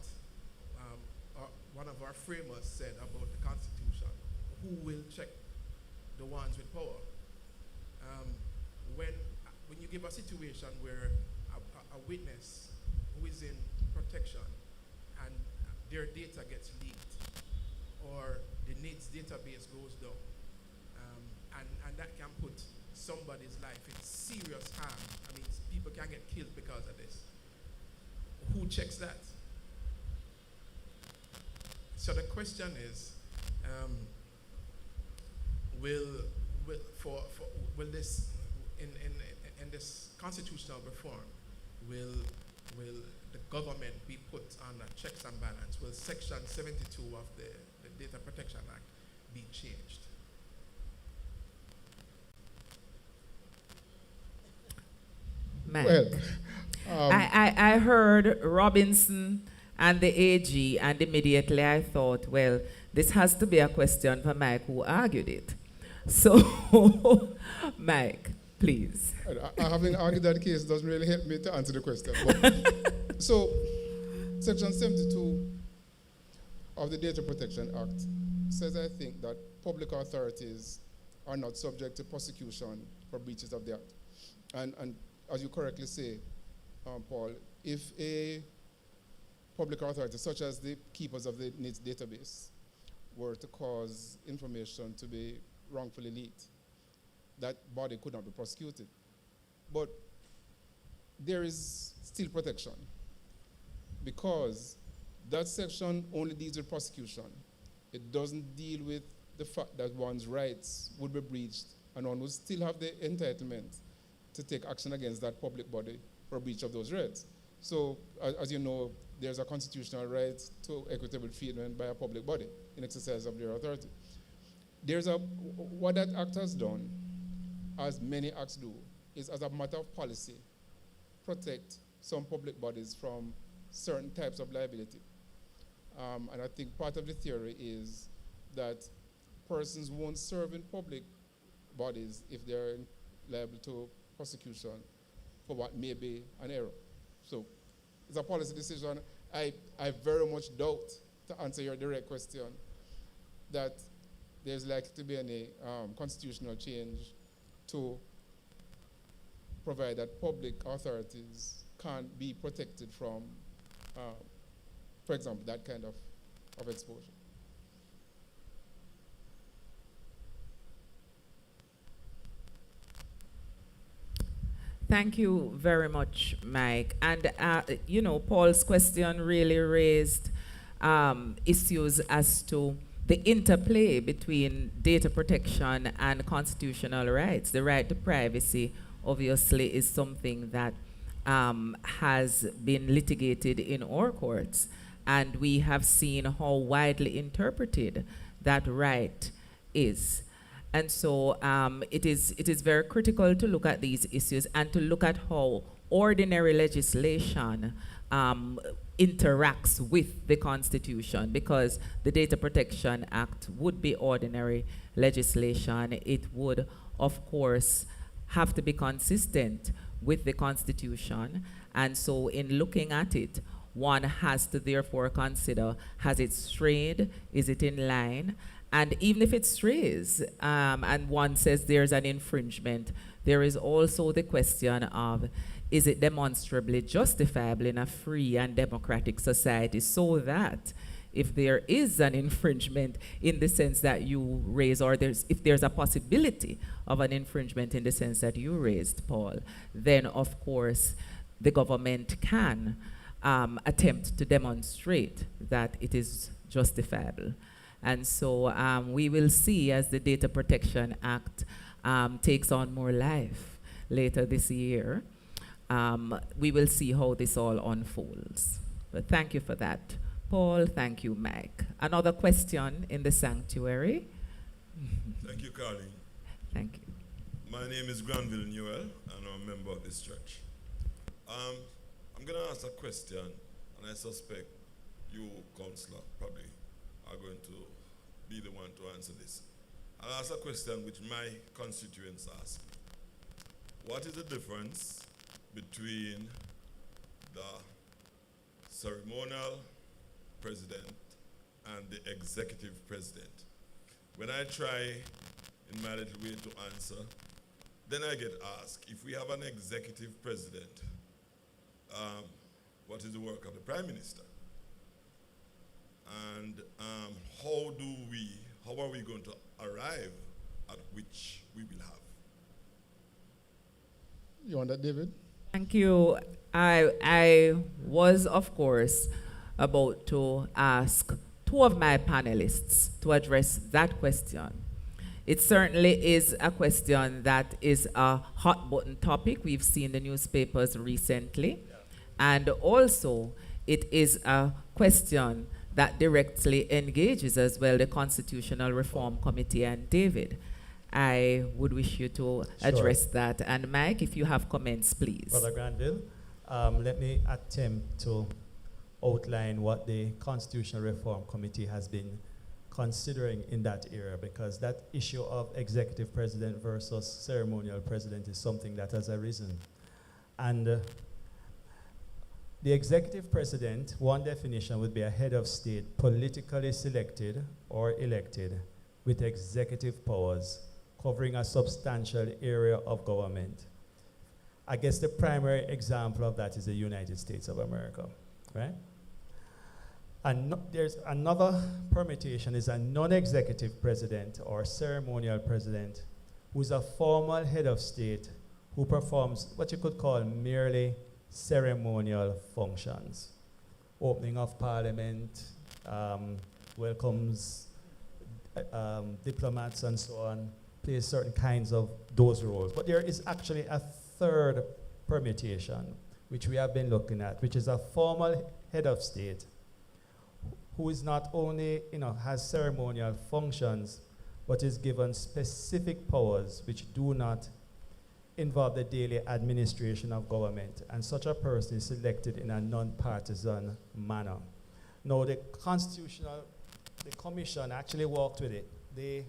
one of our framers said about the Constitution, who will check the ones with power? When you give a situation where a witness who is in protection and their data gets leaked, or the NIDS database goes down, and that can put somebody's life in serious harm. I mean, people can get killed because of this. Who checks that? So the question is, will this in this constitutional reform, will the government be put under checks and balance? Will Section 72 of the Data Protection Act be changed? Man. Well, I heard Robinson and the AG, and immediately I thought, well, this has to be a question for Mike, who argued it. So, Mike, please. having argued that case doesn't really help me to answer the question. But, so, Section 72 of the Data Protection Act says, I think, that public authorities are not subject to prosecution for breaches of the Act. And as you correctly say, Paul, if a public authority, such as the keepers of the NIDS database, were to cause information to be wrongfully leaked, that body could not be prosecuted. But there is still protection, because that section only deals with prosecution. It doesn't deal with the fact that one's rights would be breached and one would still have the entitlement to take action against that public body for breach of those rights. So, as you know, there's a constitutional right to equitable treatment by a public body in exercise of their authority. What that act has done, as many acts do, is, as a matter of policy, protect some public bodies from certain types of liability. And I think part of the theory is that persons won't serve in public bodies if they're liable to prosecution for what may be an error. So it's a policy decision. I very much doubt, to answer your direct question, that there's likely to be any constitutional change to provide that public authorities can't be protected from, for example, that kind of exposure. Thank you very much, Mike. And, Paul's question really raised issues as to the interplay between data protection and constitutional rights. The right to privacy, obviously, is something that has been litigated in our courts. And we have seen how widely interpreted that right is. And so it is very critical to look at these issues and to look at how ordinary legislation interacts with the Constitution, because the Data Protection Act would be ordinary legislation. It would, of course, have to be consistent with the Constitution. And so in looking at it, one has to therefore consider, has it strayed? Is it in line? And even if it strays, and one says there's an infringement, there is also the question of, is it demonstrably justifiable in a free and democratic society, so that if there is an infringement in the sense that you raise, or if there's a possibility of an infringement in the sense that you raised, Paul, then of course the government can attempt to demonstrate that it is justifiable. And so we will see, as the Data Protection Act takes on more life later this year, we will see how this all unfolds. But thank you for that, Paul. Thank you, Mike. Another question in the sanctuary. Thank you, Carleen. Thank you. My name is Granville Newell, and I'm a member of this church. I'm going to ask a question, and I suspect you, Counselor, probably are going to be the one to answer this. I'll ask a question which my constituents ask me. What is the difference between the ceremonial president and the executive president? When I try in my little way to answer, then I get asked, if we have an executive president, what is the work of the Prime Minister? And how are we going to arrive at which we will have? You want that, David? Thank you. I was, of course, about to ask two of my panelists to address that question. It certainly is a question that is a hot button topic. We've seen the newspapers recently. And also, it is a question that directly engages as well the Constitutional Reform Committee and David. I would wish you to address that. And Mike, if you have comments, please. Brother Granville, let me attempt to outline what the Constitutional Reform Committee has been considering in that area, because that issue of executive president versus ceremonial president is something that has arisen. And the executive president, one definition would be a head of state politically selected or elected with executive powers covering a substantial area of government. I guess the primary example of that is the United States of America, right? And there's another permutation, is a non-executive president or ceremonial president who's a formal head of state who performs what you could call merely ceremonial functions. Opening of parliament, welcomes diplomats and so on, plays certain kinds of those roles. But there is actually a third permutation, which we have been looking at, which is a formal head of state who is not only, has ceremonial functions, but is given specific powers which do not involve the daily administration of government. And such a person is selected in a non-partisan manner. Now, the commission actually worked with it. The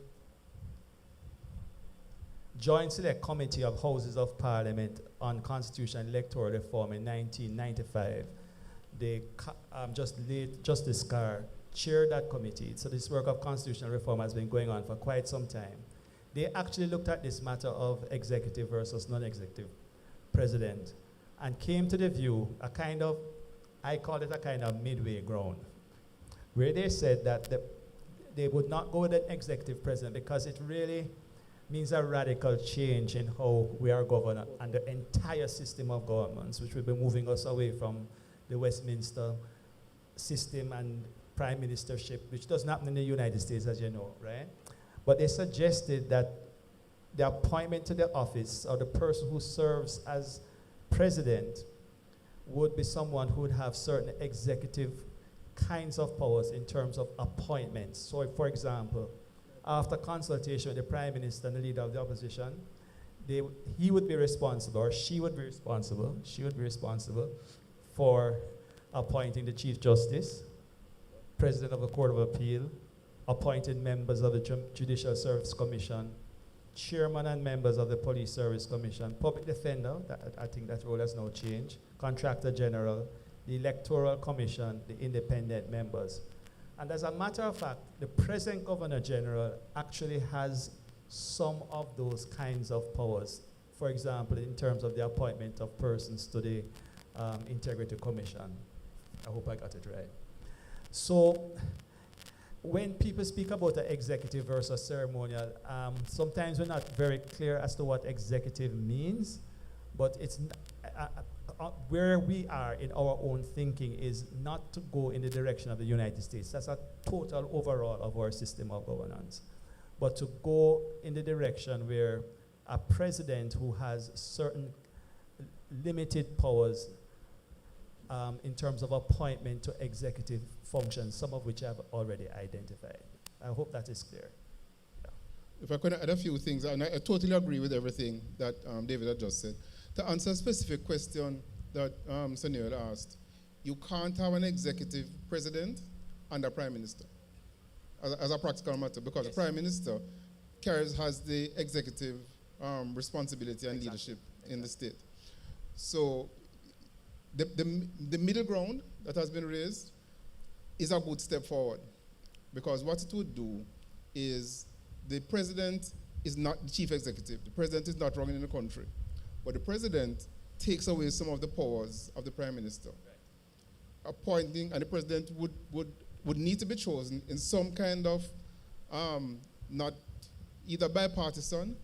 Joint Select Committee of Houses of Parliament on Constitution and Electoral Reform in 1995, Justice Carr chaired that committee. So this work of constitutional reform has been going on for quite some time. They actually looked at this matter of executive versus non-executive president and came to the view, I call it a kind of midway ground, where they said that they would not go with an executive president because it really means a radical change in how we are governed and the entire system of governments, which will be moving us away from the Westminster system and prime ministership, which doesn't happen in the United States, as you know, right? But they suggested that the appointment to the office or the person who serves as president would be someone who would have certain executive kinds of powers in terms of appointments. So, for example, after consultation with the prime minister and the leader of the opposition, he would be responsible, or she would be responsible for appointing the Chief Justice, President of the Court of Appeal, appointing members of the Judicial Service Commission, chairman and members of the Police Service Commission, public defender, I think that role has now changed, contractor general, the Electoral Commission, the independent members. And as a matter of fact, the present Governor General actually has some of those kinds of powers. For example, in terms of the appointment of persons to the Integrity Commission. I hope I got it right. So when people speak about the executive versus ceremonial, sometimes we're not very clear as to what executive means, but it's where we are in our own thinking is not to go in the direction of the United States. That's a total overall of our system of governance. But to go in the direction where a president who has certain limited powers in terms of appointment to executive functions, some of which I've already identified. I hope that is clear. Yeah. If I could add a few things, and I totally agree with everything that David had just said. To answer a specific question that Mr. Neil asked, you can't have an executive president and a prime minister as a practical matter, because the prime minister has the executive responsibility and leadership in the state. So the middle ground that has been raised is a good step forward, because what it would do is the president is not the chief executive. The president is not running the country, but the president takes away some of the powers of the prime minister. Right. Appointing, and the president would need to be chosen in some kind of not either bipartisan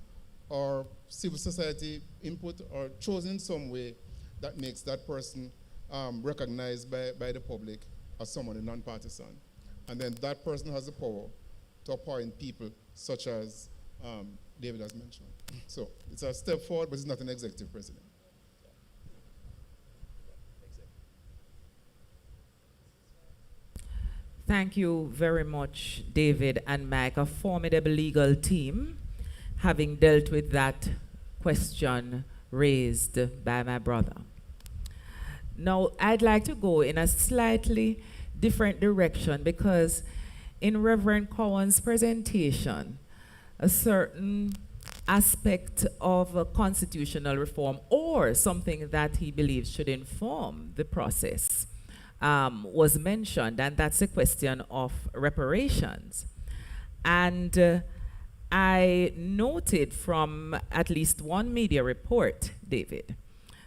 or civil society input, or chosen in some way that makes that person recognized by the public as someone non-partisan. And then that person has the power to appoint people such as David has mentioned. So it's a step forward, but it's not an executive president. Thank you very much, David and Mike, a formidable legal team, having dealt with that question raised by my brother. Now, I'd like to go in a slightly different direction, because in Reverend Cowan's presentation, a certain aspect of a constitutional reform, or something that he believes should inform the process, was mentioned, and that's the question of reparations. And I noted from at least one media report, David,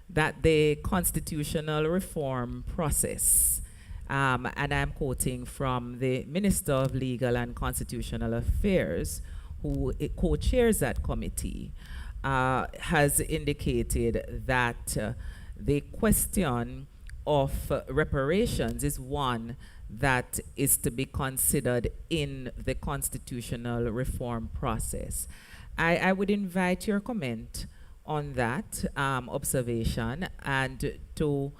that the constitutional reform process, and I'm quoting from the Minister of Legal and Constitutional Affairs, who co-chairs that committee, has indicated that the question of reparations is one that is to be considered in the constitutional reform process. I would invite your comment on that observation, and to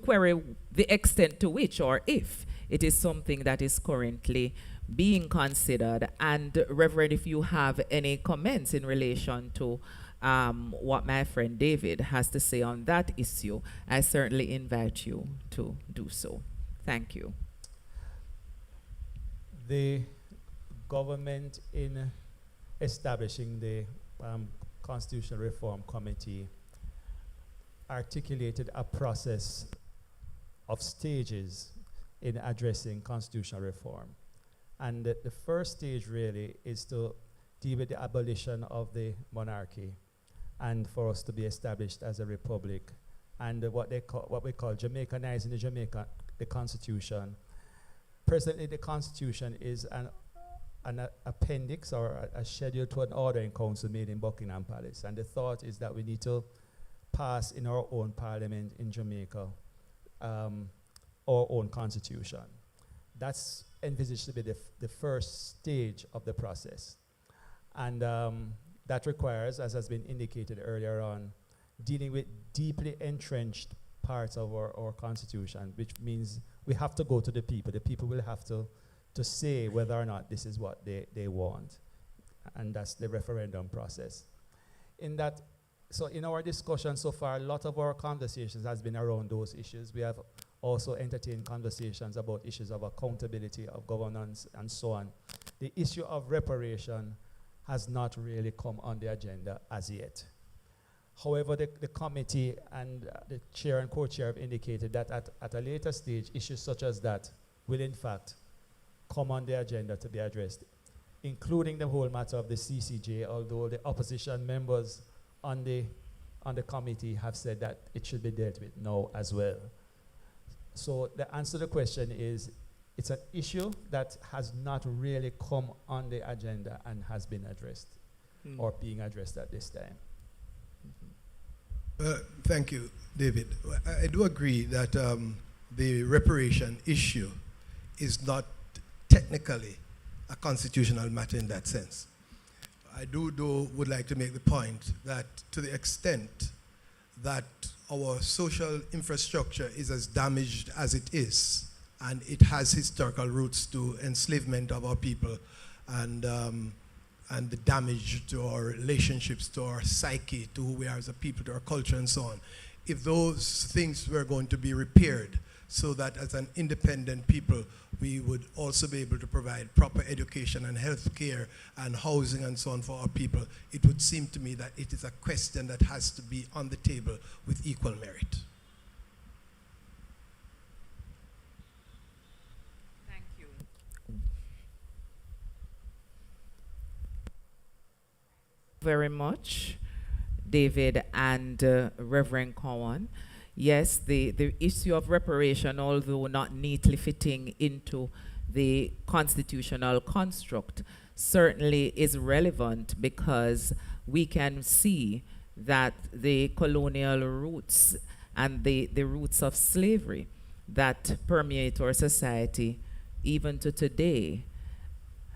query the extent to which, or if, it is something that is currently being considered. And Reverend, if you have any comments in relation to what my friend David has to say on that issue, I certainly invite you to do so. Thank you. The government, in establishing the Constitutional Reform Committee, articulated a process of stages in addressing constitutional reform. And the first stage really is to deal with the abolition of the monarchy, and for us to be established as a republic, and what we call Jamaicanizing the Constitution. Presently, the Constitution is an appendix, or a schedule to an order in council made in Buckingham Palace. And the thought is that we need to pass in our own parliament in Jamaica our own constitution. That's envisaged to be the first stage of the process. And that requires, as has been indicated earlier on, dealing with deeply entrenched parts of our constitution, which means we have to go to the people. The people will have to say whether or not this is what they want. And that's the referendum process. in that, so in our discussion so far, a lot of our conversations has been around those issues. We have also entertained conversations about issues of accountability, of governance, and so on. The issue of reparation has not really come on the agenda as yet. However, the committee and the chair and co-chair have indicated that at a later stage, issues such as that will in fact come on the agenda to be addressed, including the whole matter of the CCJ, although the opposition members on the committee have said that it should be dealt with now as well. So the answer to the question is, it's an issue that has not really come on the agenda and has been addressed or being addressed at this time. Thank you, David. I do agree that the reparation issue is not technically a constitutional matter in that sense. I would like to make the point that to the extent that our social infrastructure is as damaged as it is, and it has historical roots to enslavement of our people and the damage to our relationships, to our psyche, to who we are as a people, to our culture and so on. If those things were going to be repaired so that as an independent people, we would also be able to provide proper education and health care and housing and so on for our people, it would seem to me that it is a question that has to be on the table with equal merit. Thank you. Very much, David and Reverend Cowan. Yes, the issue of reparation, although not neatly fitting into the constitutional construct, certainly is relevant because we can see that the colonial roots and the roots of slavery that permeate our society even to today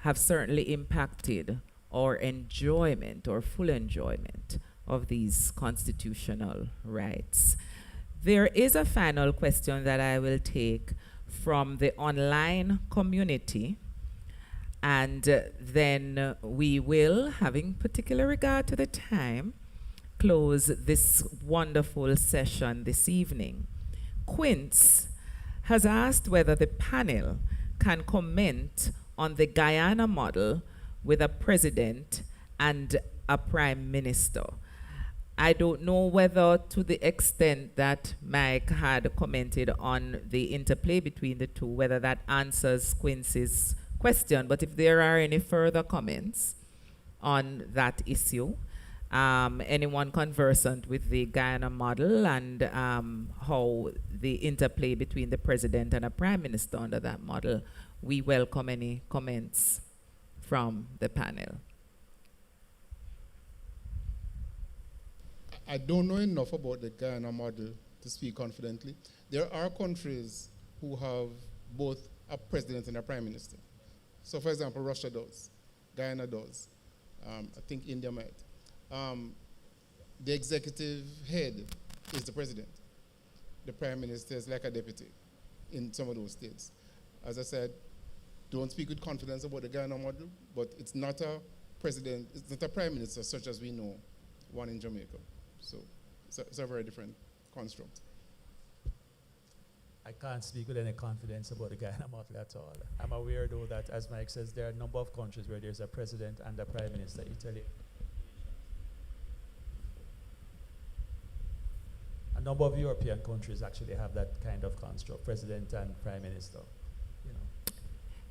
have certainly impacted our enjoyment or full enjoyment of these constitutional rights. There is a final question that I will take from the online community, and then we will, having particular regard to the time, close this wonderful session this evening. Quince has asked whether the panel can comment on the Guyana model with a president and a prime minister. I don't know whether to the extent that Mike had commented on the interplay between the two, whether that answers Quincy's question, but if there are any further comments on that issue, anyone conversant with the Guyana model and how the interplay between the president and a prime minister under that model, we welcome any comments from the panel. I don't know enough about the Guyana model to speak confidently. There are countries who have both a president and a prime minister. So, for example, Russia does, Guyana does, I think India might. The executive head is the president. The prime minister is like a deputy in some of those states. As I said, don't speak with confidence about the Guyana model, but it's not a president, it's not a prime minister such as we know, one in Jamaica. So it's a very different construct. I can't speak with any confidence about the Guyana model at all. I'm aware, though, that, as Mike says, there are a number of countries where there's a president and a prime minister. Italy. A number of European countries actually have that kind of construct, president and prime minister. You know.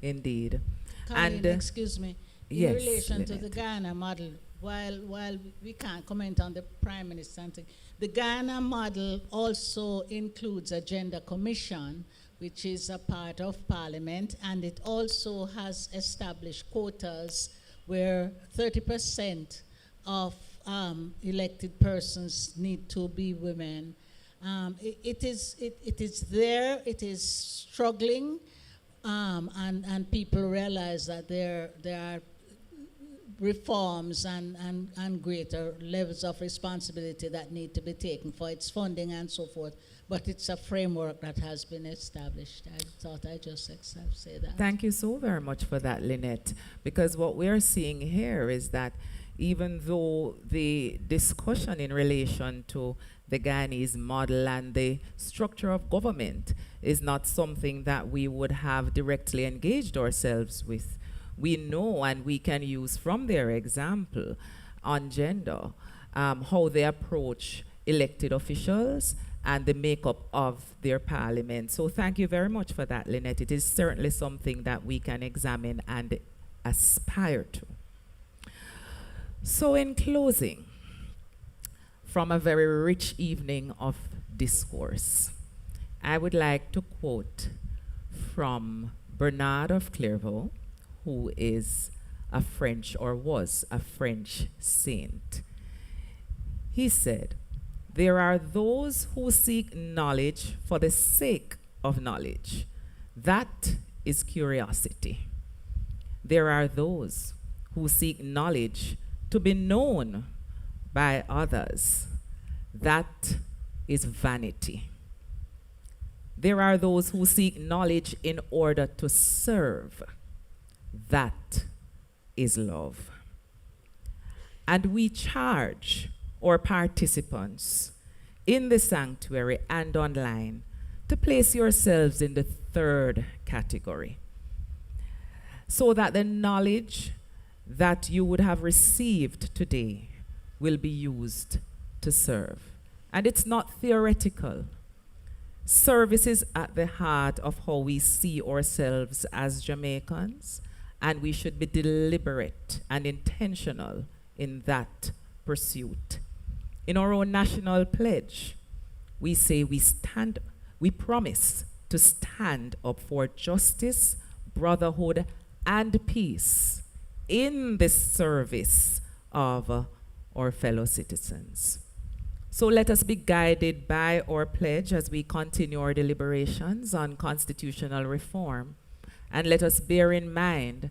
Indeed. Colleen, And excuse me, in yes, relation to the Lynette. Ghana model, while we can't comment on the prime minister, and thing, the Ghana model also includes a gender commission, which is a part of parliament, and it also has established quotas where 30% of elected persons need to be women. It is there, it is struggling, and people realize that there are reforms and greater levels of responsibility that need to be taken for its funding and so forth. But it's a framework that has been established. I thought I'd just say that. Thank you so very much for that, Lynette, because what we're seeing here is that even though the discussion in relation to the Guyanese model and the structure of government is not something that we would have directly engaged ourselves with, we know and we can use from their example on gender how they approach elected officials and the makeup of their parliament. So thank you very much for that, Lynette. It is certainly something that we can examine and aspire to. So in closing, from a very rich evening of discourse, I would like to quote from Bernard of Clairvaux, who is a French, or was a French saint. He said, "There are those who seek knowledge for the sake of knowledge. That is curiosity. There are those who seek knowledge to be known by others. That is vanity. There are those who seek knowledge in order to serve. That is love." And we charge our participants in the sanctuary and online to place yourselves in the third category, so that the knowledge that you would have received today will be used to serve. And it's not theoretical. Service is at the heart of how we see ourselves as Jamaicans, and we should be deliberate and intentional in that pursuit. In our own national pledge, we say we promise to stand up for justice, brotherhood, and peace in the service of our fellow citizens. So let us be guided by our pledge as we continue our deliberations on constitutional reform, and let us bear in mind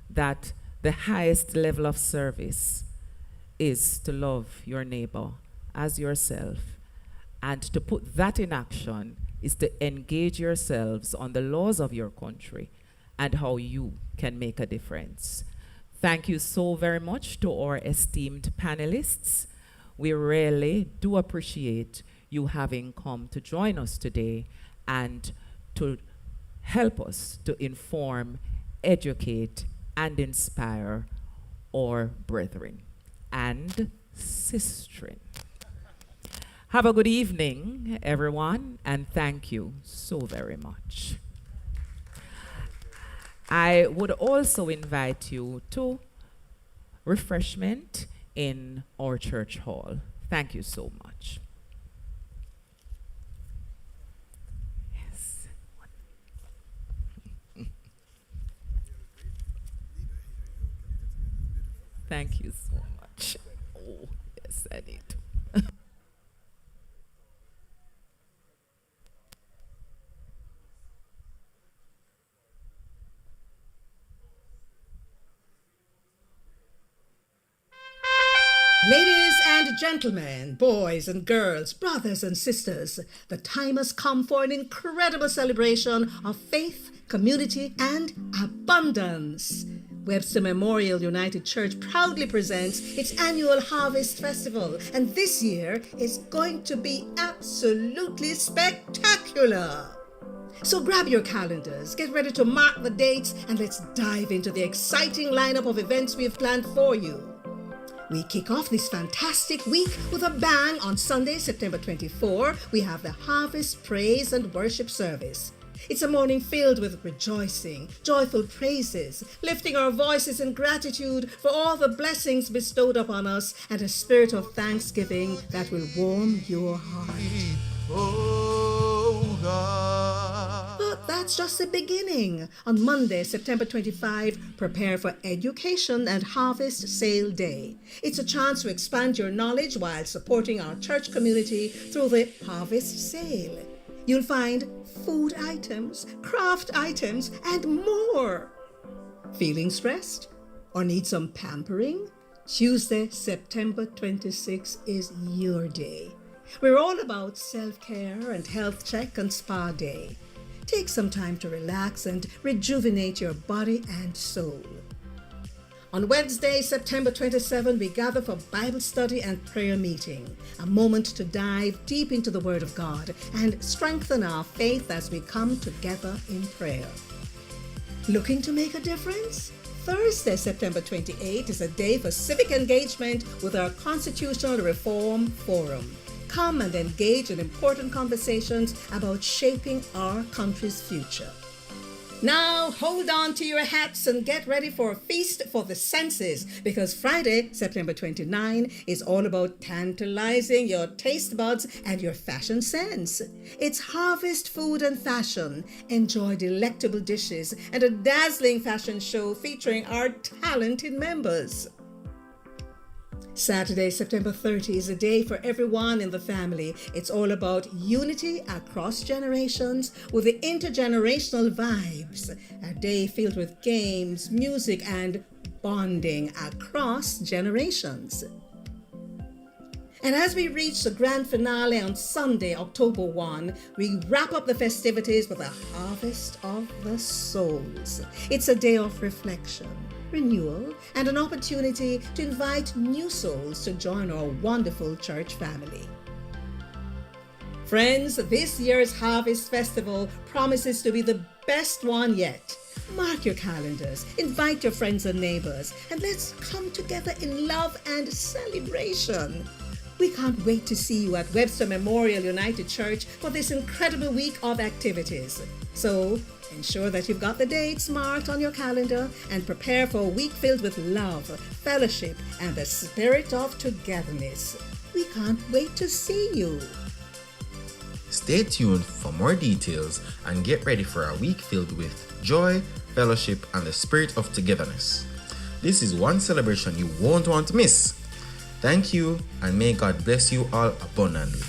that the highest level of service is to love your neighbor as yourself, and to put that in action is to engage yourselves on the laws of your country and how you can make a difference. Thank you so very much to our esteemed panelists. We really do appreciate you having come to join us today and to help us to inform, educate, and inspire our brethren and sistren. Have a good evening, everyone, and thank you so very much. I would also invite you to refreshment in our church hall. Thank you so much. Yes. Thank you so much. Oh, yes, I need to. Ladies and gentlemen, boys and girls, brothers and sisters, the time has come for an incredible celebration of faith, community, and abundance. Webster Memorial United Church proudly presents its annual Harvest Festival, and this year is going to be absolutely spectacular. So grab your calendars, get ready to mark the dates, and let's dive into the exciting lineup of events we've planned for you. We kick off this fantastic week with a bang on Sunday, September 24. We have the Harvest Praise and Worship Service. It's a morning filled with rejoicing, joyful praises, lifting our voices in gratitude for all the blessings bestowed upon us, and a spirit of thanksgiving that will warm your heart. Oh God. But that's just the beginning. On Monday, September 25, prepare for Education and Harvest Sale Day. It's a chance to expand your knowledge while supporting our church community through the Harvest Sale. You'll find food items, craft items, and more. Feeling stressed? Or need some pampering? Tuesday, September 26 is your day. We're all about self-care and health check and spa day. Take some time to relax and rejuvenate your body and soul. On Wednesday, September 27, we gather for Bible study and prayer meeting, a moment to dive deep into the Word of God and strengthen our faith as we come together in prayer. Looking to make a difference? Thursday, September 28 is a day for civic engagement with our Constitutional Reform Forum. Come and engage in important conversations about shaping our country's future. Now, hold on to your hats and get ready for a feast for the senses, because Friday, September 29, is all about tantalizing your taste buds and your fashion sense. It's Harvest Food and Fashion. Enjoy delectable dishes and a dazzling fashion show featuring our talented members. Saturday, September 30 is a day for everyone in the family. It's all about unity across generations with the intergenerational vibes. A day filled with games, music, and bonding across generations. And as we reach the grand finale on Sunday, October 1, we wrap up the festivities with a harvest of the souls. It's a day of reflection, renewal, and an opportunity to invite new souls to join our wonderful church family. Friends, this year's Harvest Festival promises to be the best one yet. Mark your calendars, invite your friends and neighbors, and let's come together in love and celebration. We can't wait to see you at Webster Memorial United Church for this incredible week of activities. So, ensure that you've got the dates marked on your calendar and prepare for a week filled with love, fellowship, and the spirit of togetherness. We can't wait to see you. Stay tuned for more details and get ready for a week filled with joy, fellowship, and the spirit of togetherness. This is one celebration you won't want to miss. Thank you, and may God bless you all abundantly.